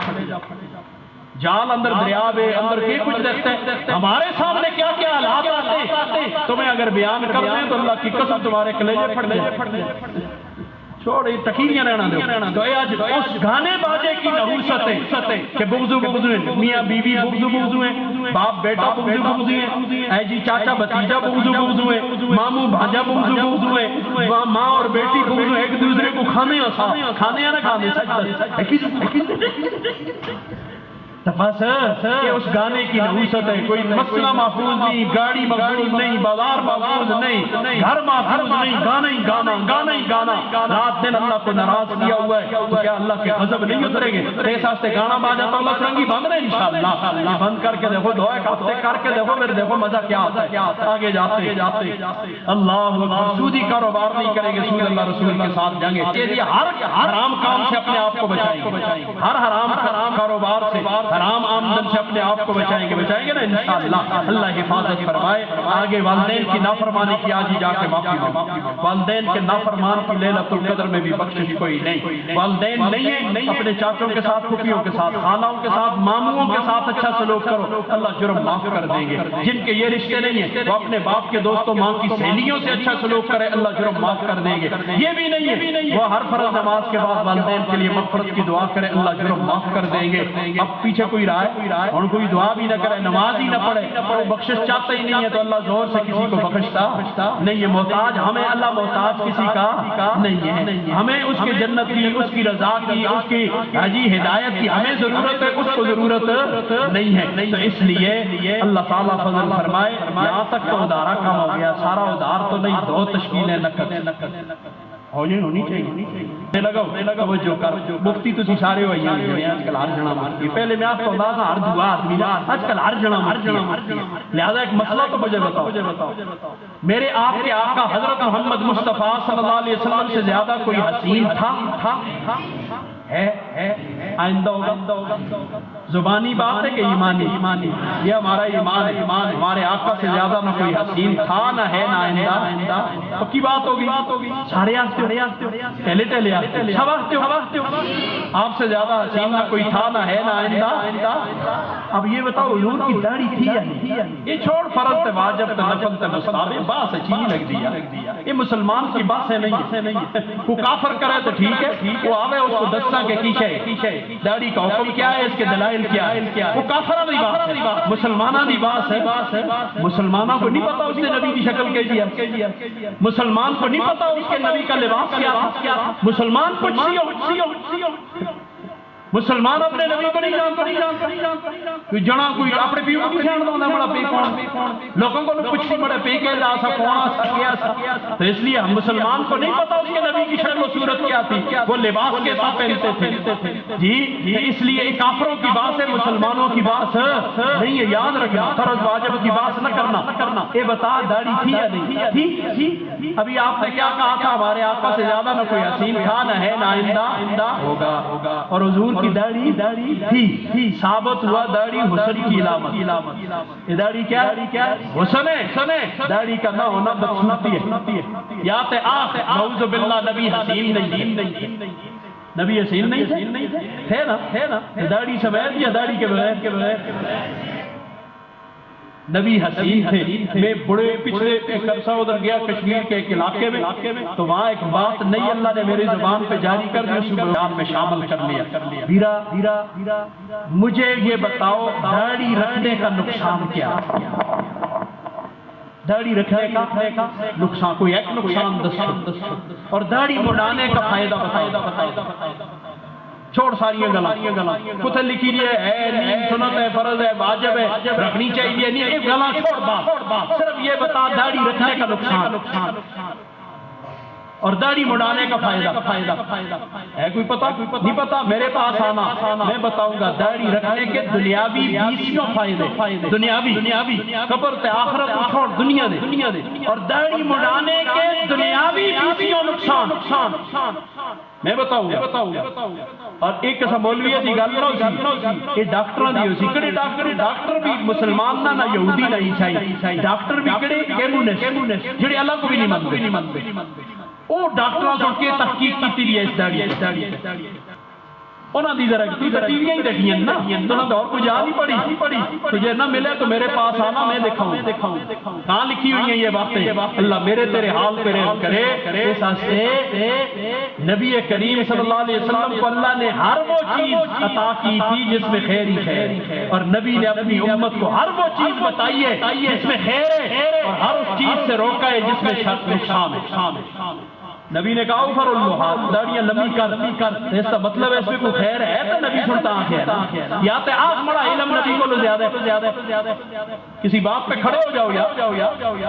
جال اندر دریا میں اندر کے کچھ دیکھتے ہیں. ہمارے سامنے کیا حالات آتے تمہیں اگر بیان کر دیں تو اللہ کی قسم تمہارے کلیجے پھٹ جائے. چھوڑ یہ تکیریاں رہنا دو. تو آج اس گانے باجے کی نحوست ہے کہ بغضو ہیں، میاں بیوی بغضو ہیں، باپ بیٹا بغضو ہیں، اے جی چاچا بھتیجا بغضو ہیں، ماموں بھانجا بغضو ہیں، ماں اور بیٹی بغضو ہیں. ایک دوسرے کو کھانے یا نہ کھانے بس کہ اس گانے کی نحوست ہے. کوئی مسئلہ محفوظ نہیں، گاڑی محفوظ نہیں، بازار محفوظ نہیں، گھر محفوظ نہیں، گانا ہی گانا. رات دن اللہ کو ناراض کیا ہوا ہے تو کیا اللہ کے غضب نہیں اترے گے؟ ایسا سے گانا باجا تو اللہ سنگی بند رہے انشاءاللہ. بند کر کے دیکھو، دعا ہفتے کر کے دیکھو، پھر دیکھو مزہ کیا آتا ہے. آگے جاتے اللہ سودی کاروبار نہیں کریں گے، سود اللہ رسول کے ساتھ جائیں گے. ہر حرام کام سے اپنے آپ کو بچائیں گے، ہر حرام کاروبار سے. حرام آمدن سے اپنے آپ کو بچائیں گے نا انشاءاللہ اللہ حفاظت فرمائے. آگے والدین کی نافرمانی کی آج ہی جا کے معافی مانگے. والدین کے نافرمان کی لیلۃ القدر میں بھی بخشش کوئی نہیں. والدین نہیں ہیں اپنے چاچوں کے ساتھ، پھوپھیوں کے ساتھ، خالاؤں کے ساتھ، ماموں کے ساتھ اچھا سلوک کرو، اللہ جرم معاف کر دیں گے. جن کے یہ رشتے نہیں ہیں وہ اپنے باپ کے دوستوں ماں کی سہیلیوں سے اچھا سلوک کرے، اللہ جرم معاف کر دیں گے. یہ بھی نہیں ہے وہ ہر فرض نماز کے بعد والدین کے لیے مغفرت کی دعا کرے، اللہ جرم معاف کر دیں گے. اب پیچھے کوئی رہا ہے اور کوئی دعا بھی نہ کرے، نماز ہی نہ پڑھے، وہ بخشش چاہتا ہی نہیں ہے تو اللہ زور سے کسی کو بخشتا نہیں ہے. محتاج ہمیں اللہ محتاج کسی کا نہیں ہے. ہمیں اس کے جنت کی، اس کی رضا کی، اس کی ہدایت کی ہمیں ضرورت ہے، اس کو ضرورت نہیں ہے. تو اس لیے اللہ تعالیٰ فضل فرمائے. یہاں تک تو ادارہ کم ہو گیا، سارا ادار تو نہیں، 2 تشکیلیں نقد ہونی چاہیے. لگاؤ توجہ کر. مفتی تسی سارے ہوئی ہیں آج کل ہر جنا مارتی. پہلے میں آپ کو بتا تھا ہر دعا آدمی آج کل ہر جنا مارتی. لہذا ایک مسئلہ تو مجھے بتاؤ، میرے آپ کے آقا حضرت محمد مصطفیٰ صلی اللہ علیہ وسلم سے زیادہ کوئی حسین تھا ہے؟ آئندہ ہوگا. زبانی بات ہے کہ ایمانی؟ یہ ہمارا ایمان ہے. ہمارے آقا سے زیادہ نہ کوئی حسین تھا، نہ ہے، نہ آئندہ. پکی بات ہوگی. سارے پہلے آپ سے زیادہ حسین نہ کوئی تھا، نہ ہے، نہ آئندہ. اب یہ بتاؤ حضور کی داڑھی تھی یا نہیں؟ یہ چھوڑ فرض تے واجب تے نفل تے مستحب بات اچھی نہیں لگ دی. یہ مسلمان کی بات ہے نہیں. وہ کافر کرے تو ٹھیک ہے، وہ آوے اس کو دستا کہ کیشے داڑھی کا حکم کیا ہے، اس کے دلائل کیا ہے. وہ کافرہ نہیں بات ہے، مسلمانہ نہیں بات ہے. مسلمانوں کو نہیں پتا اس نے نبی کی شکل کیسی ہے. مسلمان کو نہیں پتا اس کے نبی کا لباس کیا تھا. مسلمان کچھ مسلمان اپنے نبی کو نہیں جانتا. کوئی جنا کوئی اپنے پیو کو نہیں جانتا بڑا پی کون. لوگوں کو پوچھتی بڑے پی کے جا سا کون سا. تو اس لیے ہم مسلمان کو نہیں پتا اس کے نبی کی شکل و صورت کیا تھی، وہ لباس کیسا پہنتے تھے. جی اس لیے کافروں کی بات ہے، مسلمانوں کی بات نہیں ہے. یاد رکھنا فرض واجب کی بات نہ کرنا. یہ بتا داڑھی تھی یا نہیں تھی؟ ابھی آپ نے کیا کہا تھا؟ ہمارے آقا سے زیادہ نہ کوئی حسین تھا، نہ ہے، نہ آئندہ ہوگا. اور حضور کی داڑھی تھی. ثابت ہوا داڑھی حسن کی علامت. یہ داڑھی کیا حسن ہے. داڑھی کا نہ ہونا بدسورتی ہے. یا تے نعوذ باللہ نبی حسین نہیں. نبی حسین نہیں تھے نا. داڑھی سمیت یا داڑھی کے بغیر؟ نبی حسین تھے. میں بڑے پچھلے ایک عرصہ ادھر گیا کشمیر کے ایک علاقے میں، تو وہاں ایک بات نئی اللہ نے میری زبان پہ جاری کر دی، اس بیان میں شامل کر لیا. بھیرا مجھے یہ بتاؤ داڑھی رکھنے کا نقصان کیا؟ داڑھی رکھنے کا نقصان کوئی ایک نقصان 10 اور داڑھی مڑانے کا فائدہ بتاؤ. چھوڑ ساری گلا کتے لکھی ہے نہیں، سنت ہے، فرض ہے، واجب ہے، رکھنی چاہیے نہیں. ایک گلا چھوڑ بات صرف یہ بتا داڑھی رکھنے کا نقصان اور داڑھی مڑانے کا فائدہ ہے. کوئی پتا نہیں پتا؟ میرے پاس آنا، میں بتاؤں گا. داڑھی رکھنے کے دنیاوی 20 فائدے. دنیاوی قبر تے آخرت کو چھوڑ دنیا دے. اور داڑھی مڑانے کے دنیاوی 20 نقصان میں بتاؤں گا. اور ایک قسم مولوی دی گل نہ یہ ڈاکٹراں دی ہوسی. کڑے ڈاکٹر بھی مسلمان نہ یہودی نہ عیسائی. ڈاکٹر بھی کڑے کیمونس جڑے اللہ کو بھی نہیں منتے. وہ ڈاکٹراں سن کے تحقیق کی ہے اس داڑھی. انہوں نے ذرا ٹیویاں ہی دیکھی ہیں نا، انہوں نے اور کوئی جا نہیں پڑھی. تجھے نہ ملے تو میرے پاس آنا، میں دکھاؤں. کہاں لکھی ہوئی ہیں یہ باتیں؟ اللہ میرے تیرے حال پہ رحم کرے. اس واسطے نبی کریم صلی اللہ علیہ وسلم کو اللہ نے ہر وہ چیز عطا کی تھی جس میں خیر ہی خیر، اور نبی نے اپنی امت کو ہر وہ چیز بتائی ہے جس میں خیر ہے، اور ہر اس چیز سے روکا ہے جس میں شر نقصان ہے. نبی نے کہا اوفر اللحات، داڑیاں لمبی کر. اس کا مطلب ہے اس میں کوئی خیر ہے تو نبی سنتا ہے. یا تے آنکھ بڑا علم نبی کو زیادہ. کسی بات پہ کھڑے ہو جاؤ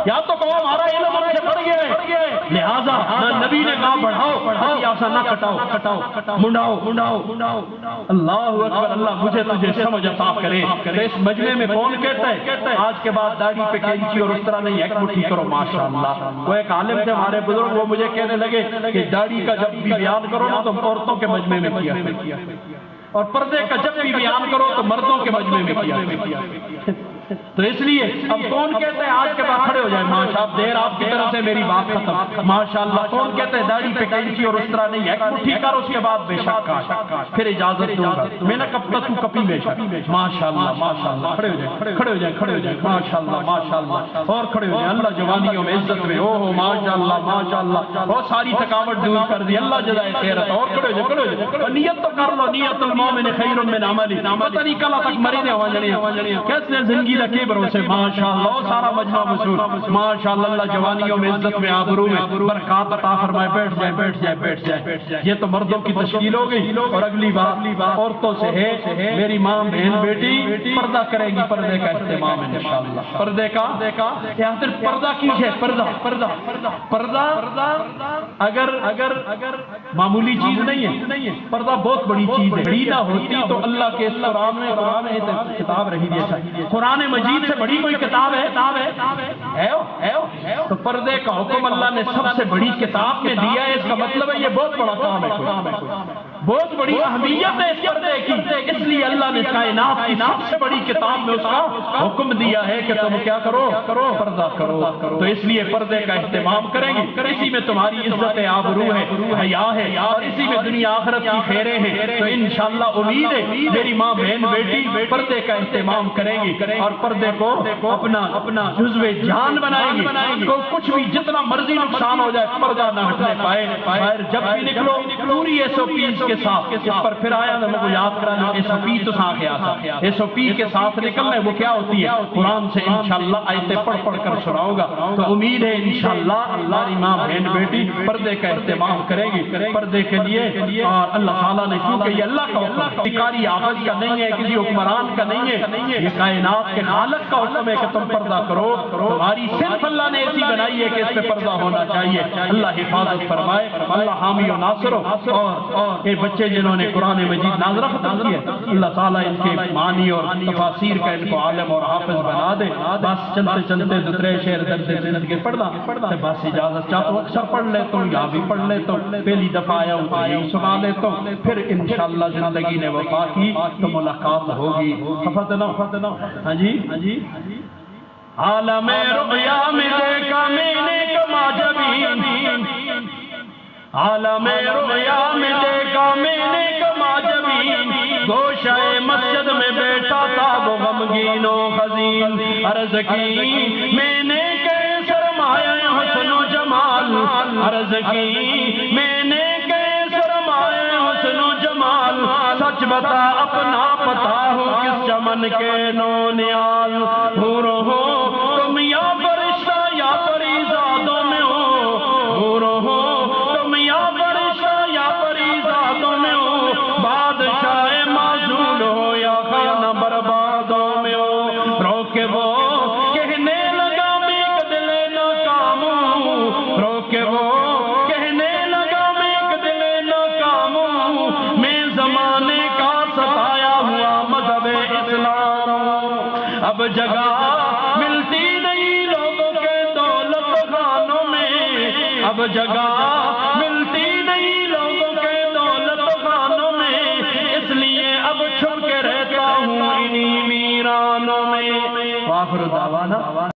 یا تو کہو ہمارا علم ہم سے بڑھ گیا ہے، لہذا نبی نے کہا بڑھاؤ، ایسا نہ کٹاؤ، منڈاؤ. اللہ اکبر. اللہ مجھے تجھے سمجھ عطا کرے. اس مجمع میں کون کہتا ہے آج کے بعد داڑھی پہ کینچی اور اس طرح نہیں، ایک مٹھی کرو؟ ماشاءاللہ. وہ ایک عالم تھے ہمارے بزرگ، وہ مجھے کہنے لگے لگے کہ داڑھی کا جب بھی بیان کرو نا تو عورتوں کے مجمع میں کیا اور پردے کا جب بھی بیان کرو تو مردوں کے مجمع میں کیا. تو اس لیے اب کون کہتے ہیں آج کے بعد کھڑے ہو جائیں ماشاء اللہ دیر آپ کی طرف سے میری بات ختم ماشاءاللہ. کون کہتے ہیں داڑھی پہ کینچی اور اس طرح نہیں ہے مٹھی کر اس کے بعد بے شک پھر اجازت دوں گا میں نے کب تک تو کپی بے شک ماشاءاللہ ماشاءاللہ. کھڑے ہو جائیں ماشاءاللہ ماشاءاللہ اور کھڑے ہو جائیں. اللہ جوانیوں میں عزت میں اوہ ماشاءاللہ ماشاءاللہ اور ساری تھکاوٹ دور کر دی اللہ جزائے خیرت. اور کھڑے ہو جائیں نیت تو کر لو نیت المومن خیر من عملی پتہ نہیں کل تک مری نے وانجنی کیسے زندگی کے بھروسے ماشاءاللہ سارا مجمع مسرور ماشاءاللہ. اللہ جوانیوں میں عزت میں آبرو میں برکات عطا فرمائے. بیٹھ جائے. یہ تو مردوں کی تشکیل ہو گئی اور اگلی بات عورتوں سے ہے میری ماں بہن بیٹی پردہ کرے گی. پردے کا اہتمام ہے انشاءاللہ. پردے کا پردہ کی ہے پردہ اگر معمولی چیز نہیں ہے پردہ بہت بڑی چیز ہے. بڑی نہ ہوتی تو اللہ کے قرآن میں کتاب رہی ہے قرآن مجید سے بڑی کوئی کتاب ہے تو پردے کا حکم اللہ نے سب سے بڑی کتاب میں دیا ہے. اس کا مطلب ہے یہ بہت بڑا کام ہے بہت بڑی اہمیت ہے اس پردے کی. اس لیے اللہ نے کائنات کی سب سے بڑی کتاب میں اس کا حکم دیا ہے کہ تم کیا کرو پردہ کرو. تو اس لیے پردے کا اہتمام کریں گے. اسی میں تمہاری عزت آبرو ہے حیا ہے اور اسی میں دنیا آخرت کی خیریں ہیں. تو انشاءاللہ امید ہے میری ماں بہن بیٹی پردے کا اہتمام کریں گی اور پردے کو اپنا جزو جان بنائیں گے. تو کچھ بھی جتنا مرضی نقصان ہو جائے پردہ نہ ہٹنے پائے. جب بھی نکلو پوری SOPs کے ساتھ. اس پر پھر آیا نا مجھے یاد کرانا SOP تو ساتھ SOP کے ساتھ نکلنا ہے. وہ کیا ہوتی ہے قرآن سے انشاءاللہ آیتیں پڑھ کر سناؤں گا. تو امید ہے انشاءاللہ ہماری ماں بہن بیٹی پردے کا اہتمام کرے گی پردے کے لیے. اور اللہ تعالیٰ نے کیونکہ یہ اللہ کا حکم شکاری آفت کا نہیں ہے کسی حکمران کا نہیں ہے یہ کائنات کے خالق کا حکم ہے کہ تم پردہ کرو. تمہاری صرف اللہ نے ایسی بنائی ہے کہ اس پہ پردہ ہونا چاہیے. اللہ حفاظت فرمائے. اللہ حامی و ناصر ہو. اور یہ بچے جنہوں نے قرآن مجید نازلہ ختم کیا اللہ تعالیٰ ان کے معنی اور تفاسیر کا ان کو عالم اور حافظ بنا دے. بس چلتے دوسرے شعر درد زندگی پڑھنا بس اجازت چاہتا اکثر پڑھ لیتا ہوں یہاں بھی پڑھ لیتا ہوں. پہلی دفعہ آیا ہوں تو یہی سنا لیتا ہوں. پھر انشاءاللہ زندگی نے وفا کی تو ملاقات ہوگی. فتنا ہاں جی عالم رؤیا میں دیکھا میں نے کما جبین عالم رؤیا میں دیکھا میں نے کما جبین گوشہ مسجد میں بیٹھا تھا وہ غمگین و حزین. عرض کی میں نے کہ سرمایہ حسن و جمال عرض کی میں نے کہ سرمایہ حسن و جمال سچ بتا اپنا پتا ہو کس چمن کے نونیال ہو رہو تم یا فرشتہ یا پریزادوں میں ہو تم یا فرشتہ یا پریزادوں میں ہو بادشاہ معزول ہو یا خانہ بربادوں میں ہو. رو کے وہ کہنے لگا میں ایک دل ناکام ہوں رو کے وہ کہنے لگا میں ایک دل ناکام ہوں میں زمانے کا ستایا ہوا مذہب اسلام ہوں. اب جگہ ملتی نہیں لوگوں کے دولت خانوں میں اب جگہ